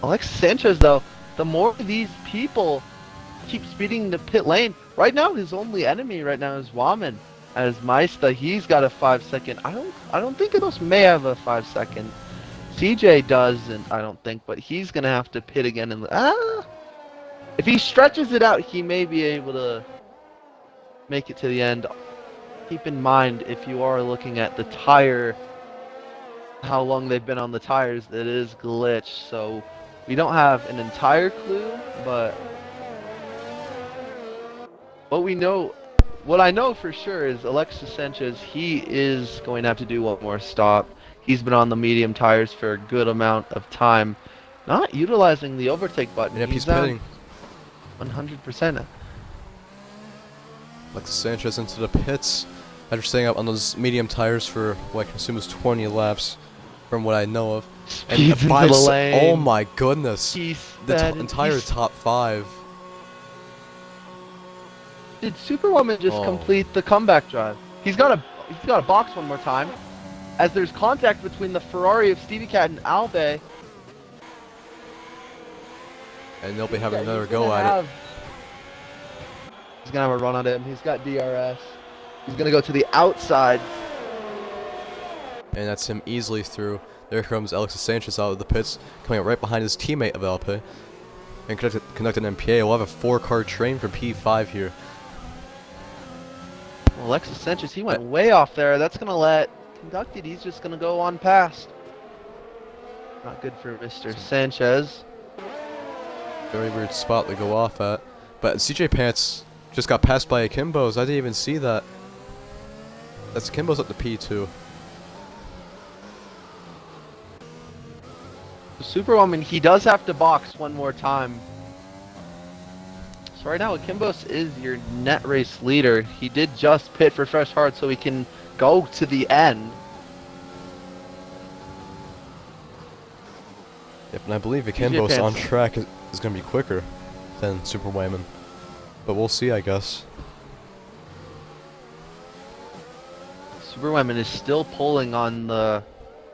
Alexis Sanchez though, the more these people keep speeding the pit lane, right now his only enemy right now is Waman. As Maista, he's got a 5-second. I don't think those may have a 5-second. CJ doesn't, I don't think, but he's gonna have to pit again and if he stretches it out, he may be able to make it to the end. Keep in mind, if you are looking at the tire, how long they've been on the tires, it is glitched, so we don't have an entire clue, but what I know for sure is Alexis Sanchez, he is going to have to do one more stop. He's been on the medium tires for a good amount of time, not utilizing the overtake button. Yep, he's pitting. 100%. Alexis Sanchez into the pits after staying up on those medium tires for what I can assume is 20 laps, from what I know of. Speeds into the lane. Oh my goodness! The entire top 5. Did Superwoman just complete the comeback drive? He's got a box one more time, as there's contact between the Ferrari of Stevie Cat and Albe. And they'll be having another go at it. He's gonna have a run on him. He's got DRS. He's gonna go to the outside. and that's him easily through. There comes Alexis Sanchez out of the pits, coming up right behind his teammate of Alpe. And conducted MPA. We'll have a 4-car train for P5 here. Well, Alexis Sanchez, he went way off there. That's going to let Conducted, he's just going to go on past. Not good for Mr. Sanchez. Very weird spot to go off at. But CJ Pants just got passed by Akimbo's. I didn't even see that. That's Akimbo's up to P2. Superwoman, he does have to box one more time. So right now, Akimbos is your net race leader. He did just pit for fresh heart so he can go to the end. Yep, and I believe Akimbos on track is going to be quicker than Superwoman. But we'll see, I guess. Superwoman is still pulling on the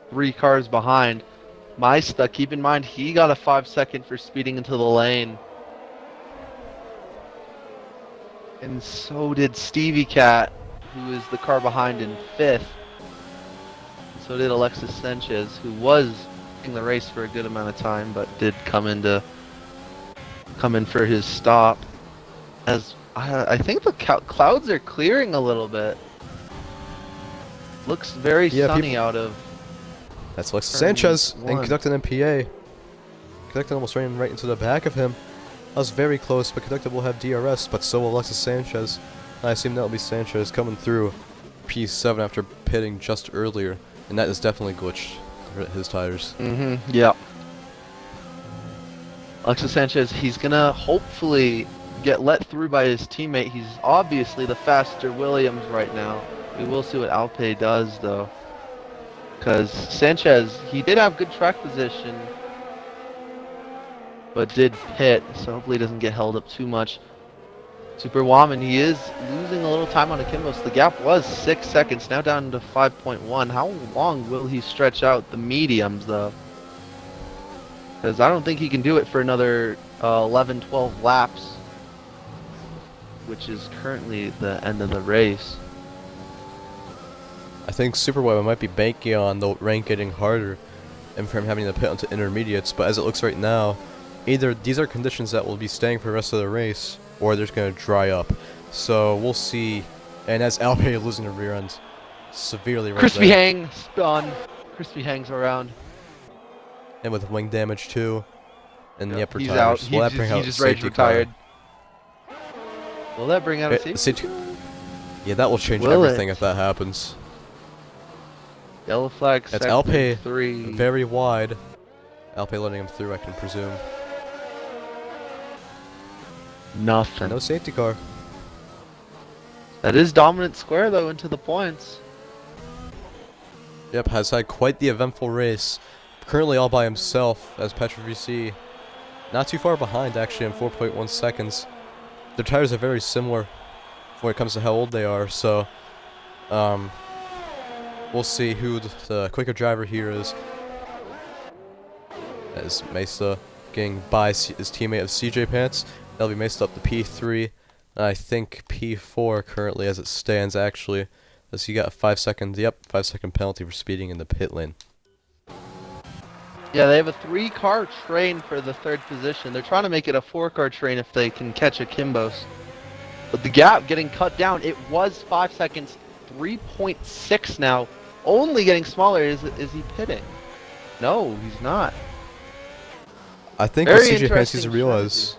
3 cars behind. Maista, keep in mind, he got a 5-second for speeding into the lane. And so did Stevie Cat, who is the car behind in 5th. So did Alexis Sanchez, who was in the race for a good amount of time, but did come in for his stop. As I think the clouds are clearing a little bit. Looks very sunny out of. That's Alexis Sanchez and conducted MPA. Conducted almost ran right into the back of him. That was very close, but Conducted will have DRS, but so will Alexis Sanchez. I assume that will be Sanchez coming through P7 after pitting just earlier, and that is definitely glitched his tires. Yeah. Alexis Sanchez, he's gonna hopefully get let through by his teammate. He's obviously the faster Williams right now. We will see what Alpe does though. Because Sanchez, he did have good track position, but did pit, so hopefully he doesn't get held up too much. Superwoman, he is losing a little time on Akimbos. The gap was 6 seconds, now down to 5.1. How long will he stretch out the mediums though? Because I don't think he can do it for another 11, 12 laps, which is currently the end of the race. I think Superwoman might be banking on the rank getting harder and for him having to pit onto intermediates, but as it looks right now, either these are conditions that will be staying for the rest of the race, or they're just going to dry up. So we'll see. And as Alpe losing the rear end severely right Crispy there. Hang spun. Crispy hangs around. And with wing damage too. And the upper he's tires. out. Will that bring out He just safety rage retired. car? Will that bring out a safety car? Yeah, that will change Will everything it? if that happens. Yellow flag. That's second, Alpe 3. very wide. Alpe letting him through, I can presume. Nothing. And no safety car. That is dominant square though into the points. Yep, has had quite the eventful race. Currently all by himself as Patriot VC. Not too far behind actually in 4.1 seconds. Their tires are very similar when it comes to how old they are, so we'll see who the quicker driver here is. As Mesa getting by his teammate of CJ Pants. That'll be Mesa up to P3. And I think P4 currently as it stands actually. As he got a 5-second, 5-second penalty for speeding in the pit lane. Yeah, they have a 3-car train for the 3rd position. They're trying to make it a 4-car train if they can catch Akimbos. But the gap getting cut down, it was 5 seconds, 3.6 now. Only getting smaller. Is he pitting? No, he's not. I think what CJ Pants needs to realize,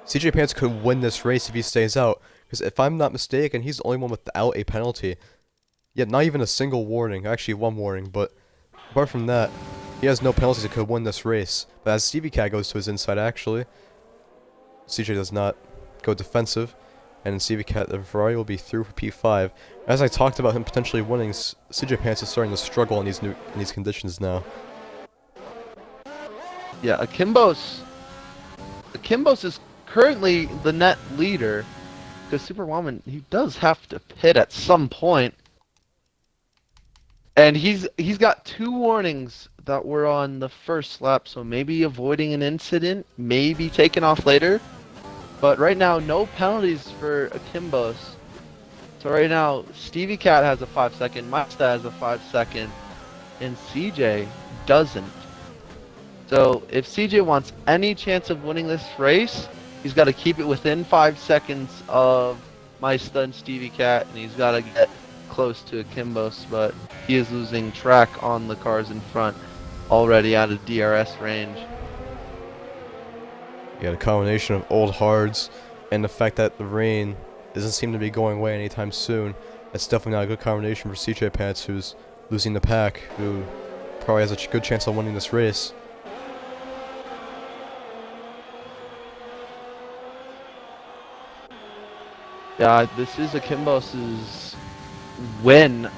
CJ Pants could win this race if he stays out. Because if I'm not mistaken, he's the only one without a penalty. Yet not even a single warning. Actually, 1 warning. But apart from that, he has no penalties that could win this race. But as Stevie Cat goes to his inside, actually, CJ does not go defensive. And in Stevie Cat, the Ferrari will be through for P5. As I talked about him potentially winning, CJ Pants is starting to struggle in these conditions now. Yeah, Akimbos is currently the net leader because Superwoman, he does have to pit at some point. And he's got 2 warnings that were on the first lap, so maybe avoiding an incident, maybe taking off later. But right now, no penalties for Akimbos. So right now, Stevie Cat has a 5-second, Mazda has a 5-second. and CJ doesn't. So if CJ wants any chance of winning this race, he's got to keep it within 5 seconds of Maista and Stevie Cat, and he's got to get close to Akimbos, but he is losing track on the cars in front, already out of DRS range. You got a combination of old hards and the fact that the rain doesn't seem to be going away anytime soon. That's definitely not a good combination for CJ Pants, who's losing the pack, who probably has a good chance of winning this race. Yeah, this is Akimbos's win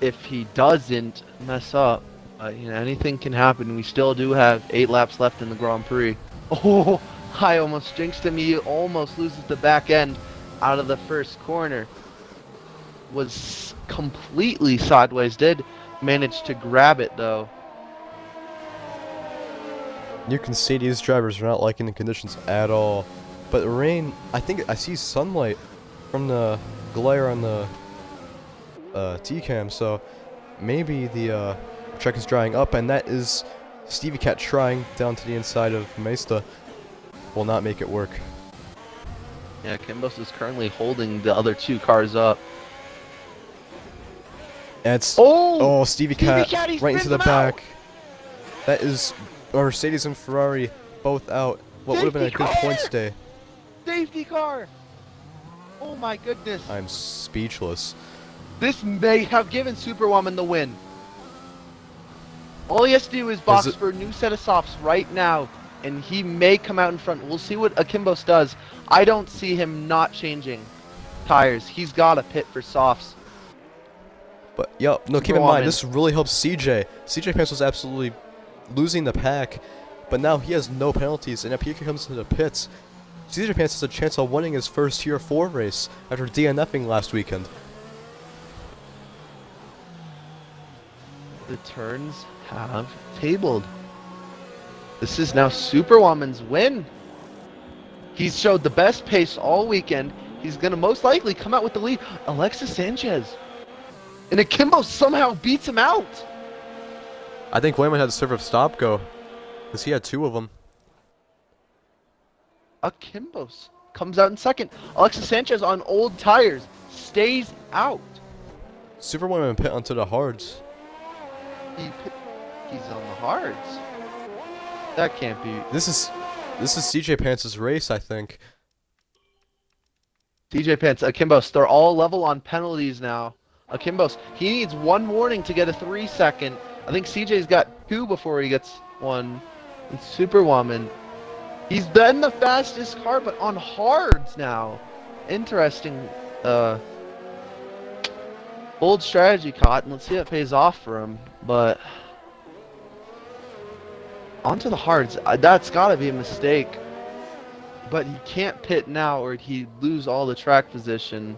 if he doesn't mess up. You know, anything can happen. We still do have 8 laps left in the Grand Prix. Oh, I almost jinxed him. He almost loses the back end out of the first corner. Was completely sideways. Did manage to grab it though. You can see these drivers are not liking the conditions at all. But the rain, I think I see sunlight from the glare on the T-cam, so maybe the track is drying up, and that is Stevie Cat trying down to the inside of Maista. Will not make it work. Yeah, Kimbos is currently holding the other 2 cars up. And it's Oh, Stevie Cat he right into spins the him back. out. That is Mercedes and Ferrari both out. What would have been a good points day. Safety car! Oh my goodness. I'm speechless. This may have given Superwoman the win. All he has to do is box for a new set of softs right now, and he may come out in front. We'll see what Akimbos does. I don't see him not changing tires. He's got to pit for softs. But, yo, no, keep in mind, this really helps CJ. CJ Pants was absolutely losing the pack, but now he has no penalties, and if he comes into the pits, CJ Pants has a chance of winning his first Tier 4 race after DNFing last weekend. The turns have tabled. This is now Superwoman's win. He's showed the best pace all weekend. He's going to most likely come out with the lead. Alexis Sanchez. And Akimbo somehow beats him out. I think Wayman had to serve a stop go, because he had 2 of them. Akimbos comes out in second. Alexis Sanchez on old tires stays out. Superwoman pit onto the hards. He's on the hards. That can't be. This is CJ Pants' race, I think. CJ Pants, Akimbos, they're all level on penalties now. Akimbos, he needs 1 warning to get a 3-second. I think CJ's got 2 before he gets 1. And Superwoman, he's been the fastest car, but on hards now. Interesting, bold strategy caught, and let's see if it pays off for him. But onto the hards, that's got to be a mistake. But he can't pit now, or he'd lose all the track position.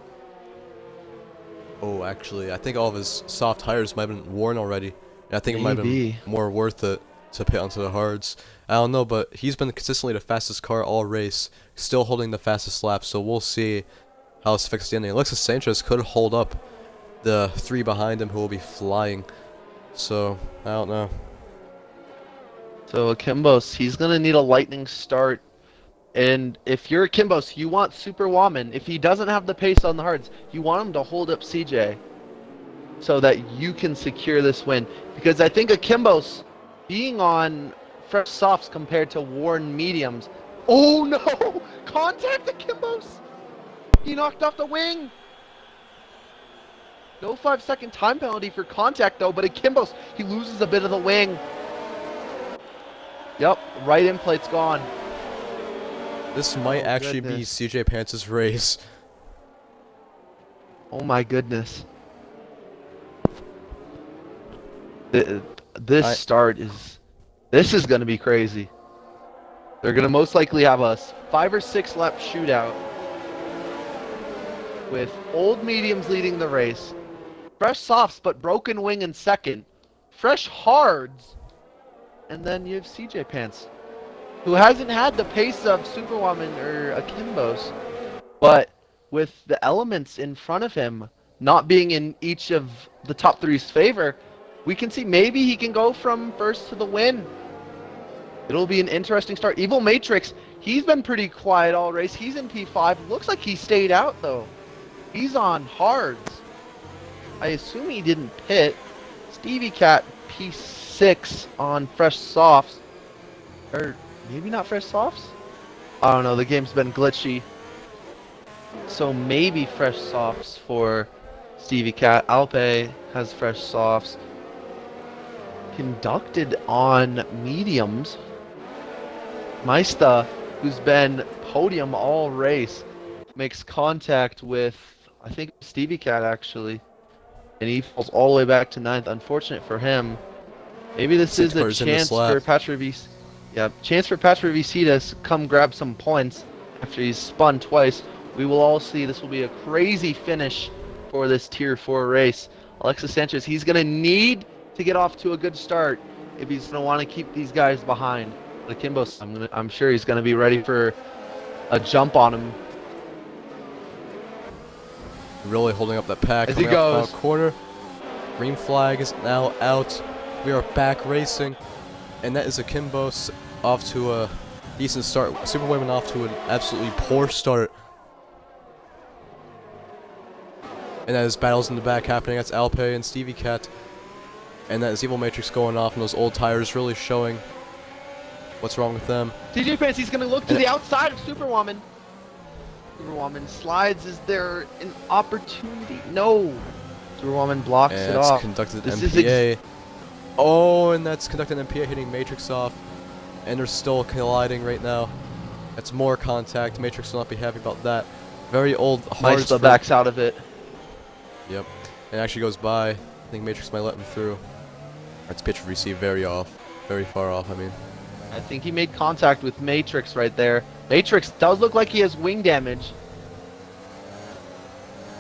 Oh, actually, I think all of his soft tires might have been worn already. And I think it might have been more worth it to pit onto the hards. I don't know, but he's been consistently the fastest car all race, still holding the fastest lap, so we'll see how it's fixed the ending. Alexis Sanchez could hold up the 3 behind him who will be flying. So, I don't know. So Akimbos, he's going to need a lightning start. And if you're Akimbos, you want Superwoman. If he doesn't have the pace on the hards, you want him to hold up CJ so that you can secure this win. Because I think Akimbos being on fresh softs compared to worn mediums. Oh no! Contact Akimbos! He knocked off the wing! No 5-second time penalty for contact though, but Akimbos, he loses a bit of the wing. Yep, right end plate's gone. This might actually be CJ Pants' race. Oh my goodness. This start is... This is going to be crazy. They're going to most likely have a 5 or 6 lap shootout with old mediums leading the race, fresh softs but broken wing in second, fresh hards, and then you have CJ Pants, who hasn't had the pace of Superwoman or Akimbos, but with the elements in front of him not being in each of the top three's favor, We can see maybe he can go from first to the win. It'll be an interesting start. Evil Matrix, he's been pretty quiet all race. He's in P5. Looks like he stayed out though. He's on hards. I assume he didn't pit. Stevie Cat P6 on fresh softs. Or maybe not fresh softs? I don't know, the game's been glitchy. So maybe fresh softs for Stevie Cat. Alpe has fresh softs. Conducted on mediums. Maista, who's been podium all race, makes contact with, I think, Stevie Cat actually. And he falls all the way back to 9th. Unfortunate for him. Maybe this is a chance for Patriot VC. Yeah, chance for Patriot VC to come grab some points after he's spun twice. We will all see. This will be a crazy finish for this Tier 4 race. Alexis Sanchez, he's going to need to get off to a good start if he's going to want to keep these guys behind. Akimbo, I'm sure he's going to be ready for a jump on him. Really holding up that pack. As he goes. Out corner. Green flag is now out. We are back racing. And that is Akimbo off to a decent start. Superwomen off to an absolutely poor start. And that is battles in the back happening. That's Alpe and Stevie Cat. And that is Evil Matrix going off, and those old tires really showing what's wrong with them. TJ Fancy's going to look to the outside of Superwoman. Superwoman slides. Is there an opportunity? No. Superwoman blocks it off. It's conducted MPA. Oh, and that's conducted MPA hitting Matrix off. And they're still colliding right now. That's more contact. Matrix will not be happy about that. Very old hard. Maista backs out of it. Yep. And actually goes by. I think Matrix might let him through. That's pitch received very far off, I mean. I think he made contact with Matrix right there. Matrix does look like he has wing damage.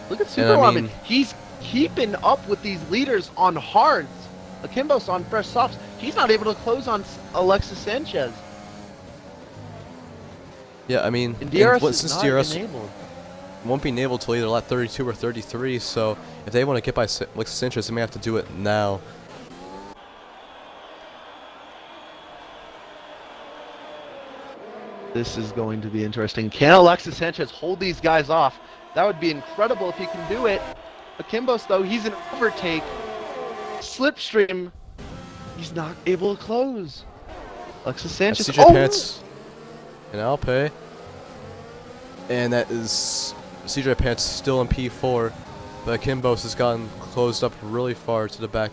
Look at Superwoman. I mean, he's keeping up with these leaders on hards. Akimbo's on fresh softs. He's not able to close on Alexis Sanchez. Yeah, I mean, and DRS since is DRS enabled. won't be enabled till either lap 32 or 33, so if they want to get by Alexis Sanchez, they may have to do it now. This is going to be interesting. Can Alexis Sanchez hold these guys off? That would be incredible if he can do it. Akimbos, though, he's an overtake. Slipstream, he's not able to close. Alexis Sanchez. CJ Pants and Alpe. And that is CJ Pants still in P4, but Akimbos has gotten closed up really far to the back.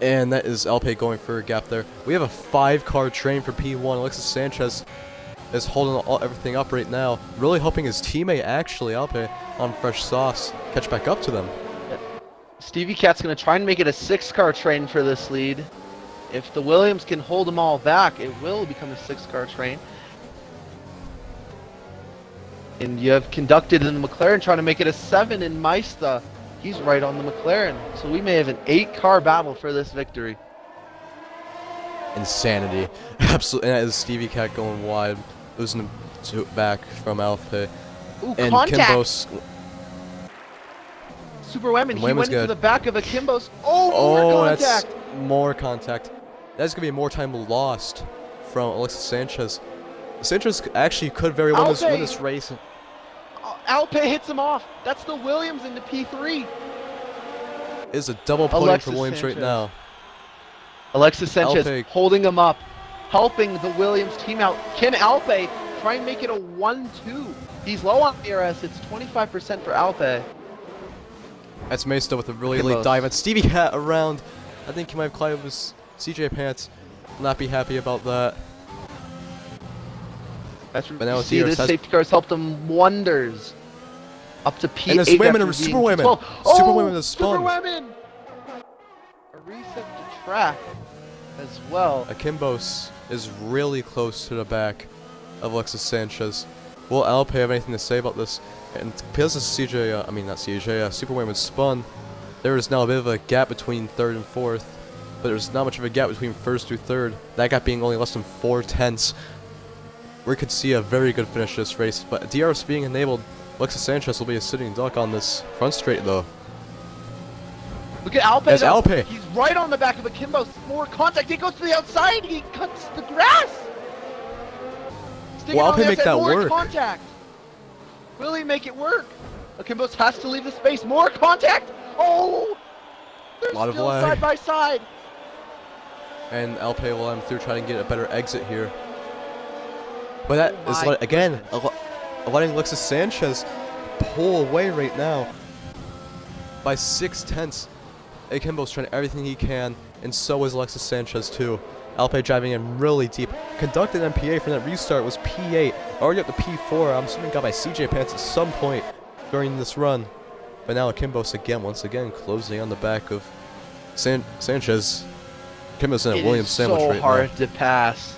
And that is Alpe going for a gap there. We have a 5-car train for P1. Alexis Sanchez is holding everything up right now. Really hoping his teammate, actually, Alpe, on fresh sauce, catch back up to them. Stevie Cat's going to try and make it a 6-car train for this lead. If the Williams can hold them all back, it will become a 6-car train. And you have conducted in the McLaren trying to make it a 7 in Maista. He's right on the McLaren. So we may have an 8-car battle for this victory. Insanity. Absolutely. And that is Stevie Cat going wide, losing back from Alpe. Ooh, and contact! Kimbo's Superwoman, he went into the back of Akimbo's. Oh, more contact! That's more contact. That's going to be more time lost from Alexis Sanchez. Sanchez actually could very well win this race. Alpe hits him off. That's the Williams into P3. Is a double podium for Williams right now. Alexis Sanchez Alpe holding him up, helping the Williams team out. Can Alpe try and make it a 1-2? He's low on DRS. It's 25% for Alpe. That's Maista with a really late dive. And Stevie Cat around. I think he might have climbed his CJ Pants. Not be happy about that. That's but now see, this safety car has helped him wonders. Up to P8. And there's women and Superwomen. Oh, Superwomen is spun. Superwomen! A reset to track as well. Akimbos is really close to the back of Alexis Sanchez. Will Alpe have anything to say about this? And because this is Superwomen spun, there is now a bit of a gap between 3rd and 4th, but there's not much of a gap between 1st through 3rd. That gap being only less than 4/10. We could see a very good finish to this race, but DRS being enabled, Alexis Sanchez will be a sitting duck on this front straight though. Look at Alpe. That's though. Alpe. He's right on the back of Akimbo. More contact. He goes to the outside. He cuts the grass. Sticking Well, on the Alpe make outside, that more work. Contact. Will he make it work? Akimbo has to leave the space. More contact. Oh, they're A lot of still lag. side by side. And Alpe will let him through, trying to get a better exit here. But that Oh is my again goodness. letting Alexis Sanchez pull away right now by 6/10. Akimbo's trying everything he can, and so is Alexis Sanchez too. Alpe driving in really deep. Conducted MPA from that restart was P8, already up to P4. I'm assuming got by CJ Pants at some point during this run. But now Akimbo's once again, closing on the back of Sanchez. Akimbo's in a Williams sandwich so right hard to pass.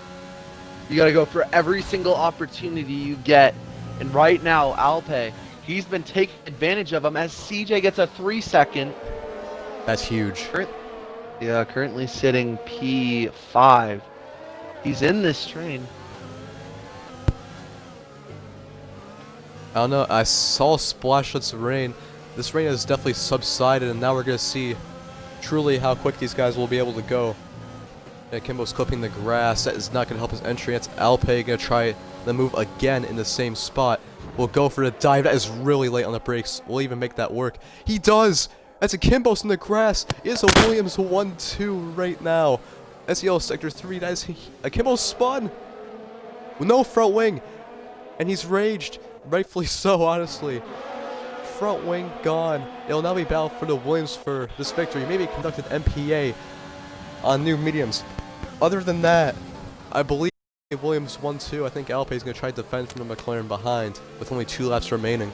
You gotta go for every single opportunity you get. And right now, Alpe, he's been taking advantage of him as CJ gets a 3-second. now. That's huge. Currently sitting P5. He's in this train. I don't know, I saw splashlets of rain. This rain has definitely subsided, and now we're going to see truly how quick these guys will be able to go. And Kimbo's clipping the grass. That is not going to help his entry. That's Alpe going to try the move again in the same spot. Will go for the dive. That is really late on the brakes. Will even make that work. He does! That's Akimbo's in the grass. It is a Williams 1-2 right now. SEL Sector 3. That is Akimbo spun. With no front wing. And he's raged. Rightfully so, honestly. Front wing gone. It'll now be battle for the Williams for this victory. Maybe conducted MPA on new mediums. Other than that, I believe Williams 1-2. I think Alpe is going to try to defend from the McLaren behind with only 2 laps remaining.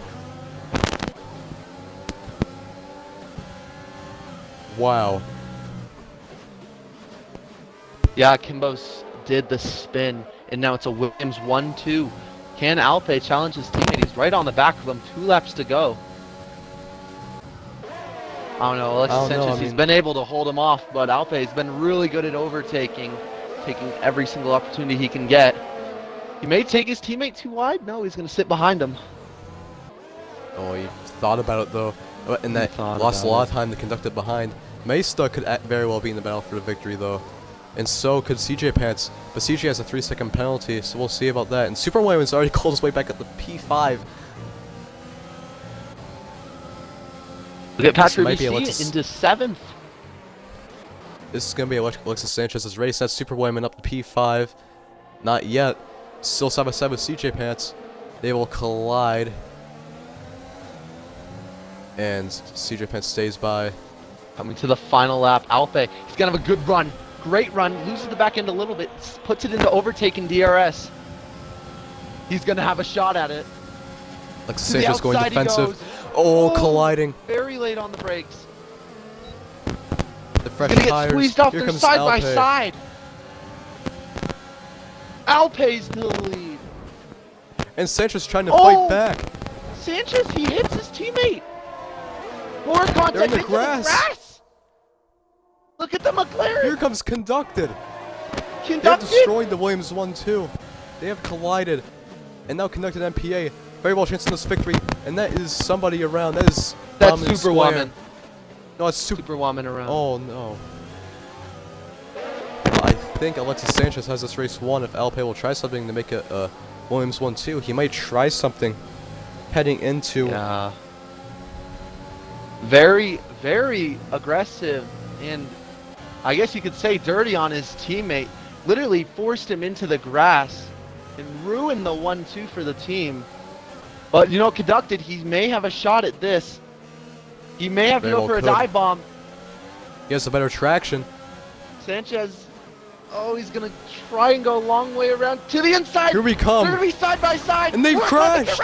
Wow. Yeah, Kimbo's did the spin, and now it's a Williams 1-2. Can Alpe challenge his teammate? He's right on the back of him. 2 laps to go. I don't know, Alexis Sanchez, he's been able to hold him off, but Alpe's been really good at overtaking, taking every single opportunity he can get. He may take his teammate too wide. No, he's going to sit behind him. Oh, he thought about it though. And that lost a lot of time to conduct it behind. Mesta could very well be in the battle for the victory though. And so could CJ Pants. But CJ has a 3-second penalty, so we'll see about that. And Super Williams already called his way back at the P5. Look at Patriot might be BC into 7th. This is going to be Alexis Sanchez's race. That's Super Williams up to P5. Not yet. Still side by side with CJ Pants. They will collide. And CJ Pants stays by. Coming to the final lap, Alpe, he's going to have a good run. Great run, loses the back end a little bit, puts it into overtaking DRS. He's going to have a shot at it. Alexis Sanchez going defensive. Oh, colliding. Very late on the brakes. The fresh He's going to get tires. squeezed off. Here They're comes side Alpe. by side. Alpe's to the lead. And Sanchez trying to fight back. Sanchez, he hits his teammate. More contact They're in the into grass. Look at the McLaren. Here comes Conducted. They have Conducted. destroyed the Williams 1-2. They have collided. And now Conducted MPA. Very well chance in this victory. And that is somebody around. That's Superwoman. No, it's Superwoman around. Oh no. I think Alexis Sanchez has this race won if Alpe will try something to make it a Williams 1-2. He might try something heading into. Yeah. Very, very aggressive, and I guess you could say dirty on his teammate. Literally forced him into the grass and ruined the 1-2 for the team. But you know, Conducted, he may have a shot at this. He may have to go for a dive bomb. He has a better traction. Sanchez, oh, he's gonna try and go a long way around to the inside. Here we come. They're gonna be side by side. And they've crashed.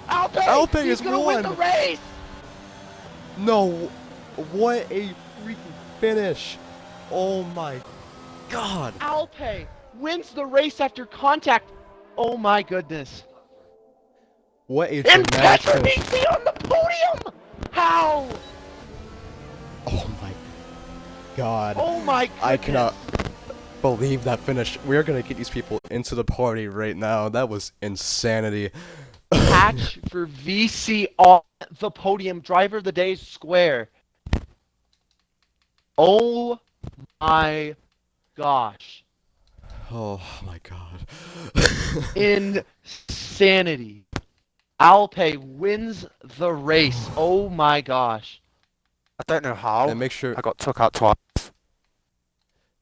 Alpe is gonna won. win the race. No, what a freaking finish. Oh my god. Alpe wins the race after contact. Oh my goodness. What a And dramatic Patrick finish. BC on the podium. How? Oh my god. Oh my goodness. I cannot believe that finish. We're gonna get these people into the party right now. That was insanity. Patch for VC on the podium. Driver of the day square. Oh my gosh. Oh my god. Insanity. Alpe wins the race. Oh my gosh. I don't know how. And I got took out twice.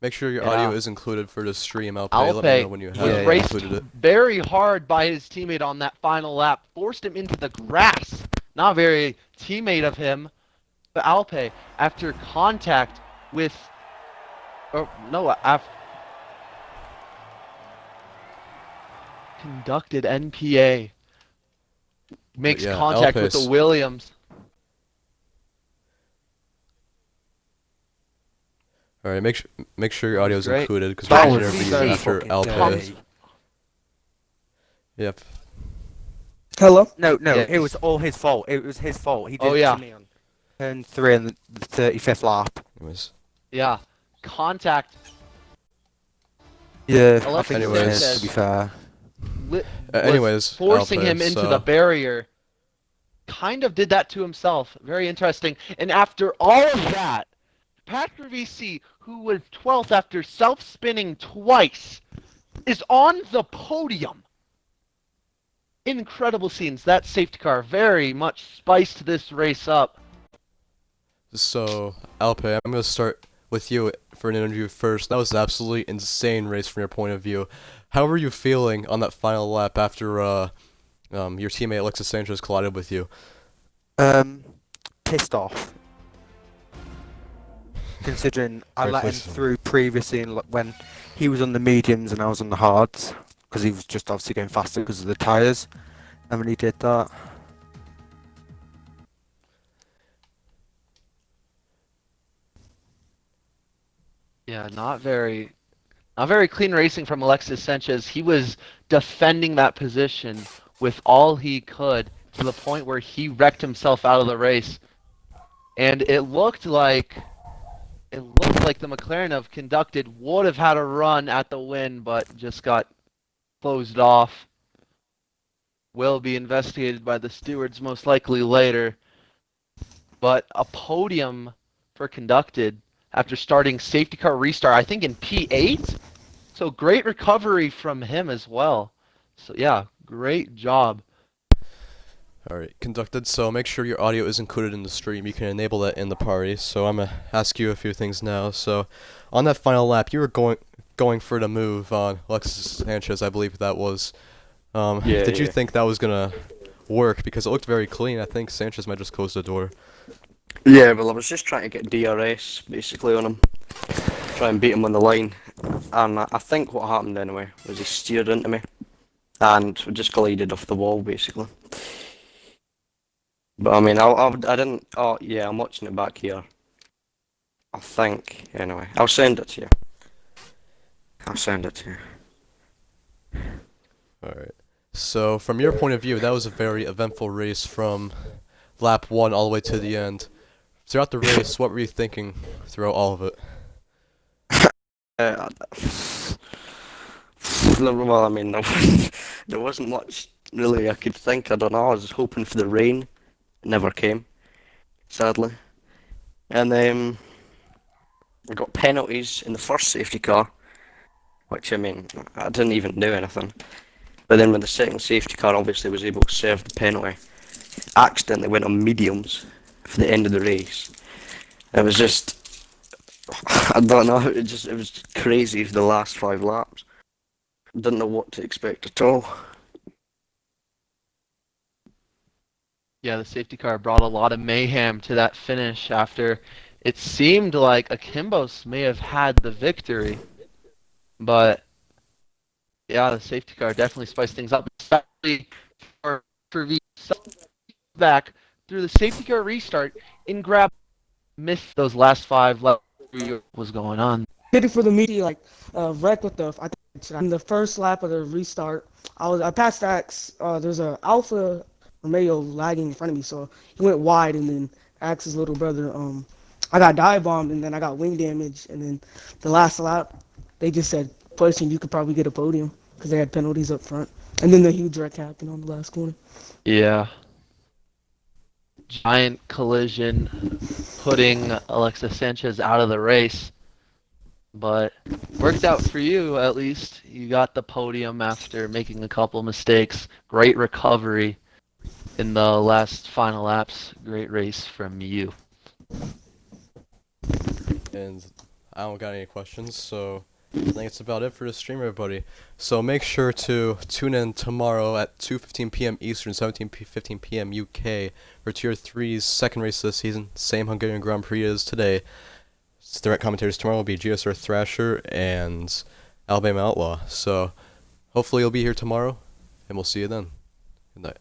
make sure your audio Yeah. is included for the stream, Alpe. Let me know Alpe when you was have raced included it. very hard by his teammate on that final lap, forced him into the grass. Not very teammate of him, but Alpe, after contact with, or no, after conducted NPA, makes yeah, contact with the Alpe's. Williams. Alright, make sure your audio is Great. included because That we're was interviewing so you after fucking Alpe. dirty. Yep. Hello? No, Yes. it was all his fault. It was his fault. He did Oh, it yeah. to me on turn 3 and the 35th lap. Anyways. Yeah, contact. Yeah, I Alexis think it Anyways. was, to be fair. Was Anyways, forcing Alpe, him into so- the barrier. Kind of did that to himself. Very interesting. And after all of that, Patrick VC, who was 12th after self-spinning twice, is on the podium. Incredible scenes. That safety car very much spiced this race up. So, Alpe, I'm going to start with you for an interview first. That was an absolutely insane race from your point of view. How were you feeling on that final lap after your teammate Alexis Sanchez collided with you? Pissed off. Considering I let him Rightfully so. through previously when he was on the mediums and I was on the hards. Because he was just obviously going faster because of the tyres. And when he did that... Yeah, not very clean racing from Alexis Sanchez. He was defending that position with all he could to the point where he wrecked himself out of the race. And it looked like the McLaren of conducted would have had a run at the win, but just got closed off. Will be investigated by the stewards most likely later. But a podium for conducted after starting safety car restart, I think in P8. So great recovery from him as well. So yeah, great job. Alright, conducted, so make sure your audio is included in the stream. You can enable that in the party. So I'm going to ask you a few things now. So, on that final lap, you were going for the move on Alexis Sanchez, I believe that was. Did you think that was going to work? Because it looked very clean. I think Sanchez might just close the door. Yeah, well, I was just trying to get DRS basically on him, try and beat him on the line, and I think what happened anyway was he steered into me, and we just collided off the wall basically. But I mean, I didn't. Oh yeah, I'm watching it back here. I think anyway. I'll send it to you. I'll send it to you. Alright. So, from your point of view, that was a very eventful race from lap 1 all the way to the end. Throughout the race, what were you thinking throughout all of it? Well, I mean, there wasn't much really I could think. I don't know. I was just hoping for the rain. It never came, sadly. And I got penalties in the first safety car, which I mean, I didn't even do anything. But then when the second safety car obviously was able to serve the penalty, accidentally went on mediums for the end of the race. It was just, I don't know, it was crazy for the last 5 laps. Didn't know what to expect at all. Yeah, the safety car brought a lot of mayhem to that finish after it seemed like Akimbos may have had the victory. But yeah, the safety car definitely spiced things up, especially for V back through the safety car restart and missed those last 5 laps. What was going on? Hit it for the media, like wreck with the. I think in the first lap of the restart, I passed Axe. There's a Alpha Romeo lagging in front of me, so he went wide, and then Axe's little brother. I got dive bombed, and then I got wing damage, and then the last lap, they just said, "Pushing, you could probably get a podium," because they had penalties up front, and then the huge wreck happened on the last corner. Yeah. giant collision, putting Alexis Sanchez out of the race. But worked out for you at least. You got the podium after making a couple mistakes. Great recovery in the last final laps. Great race from you. And I don't got any questions, so I think it's about it for the stream, everybody. So make sure to tune in tomorrow at 2:15 p.m. Eastern, 17:15 p.m. UK for Tier 3's second race this season. Same Hungarian Grand Prix as today. Direct commentators tomorrow will be GSR Thrasher and Alabama Outlaw. So hopefully you'll be here tomorrow, and we'll see you then. Good night.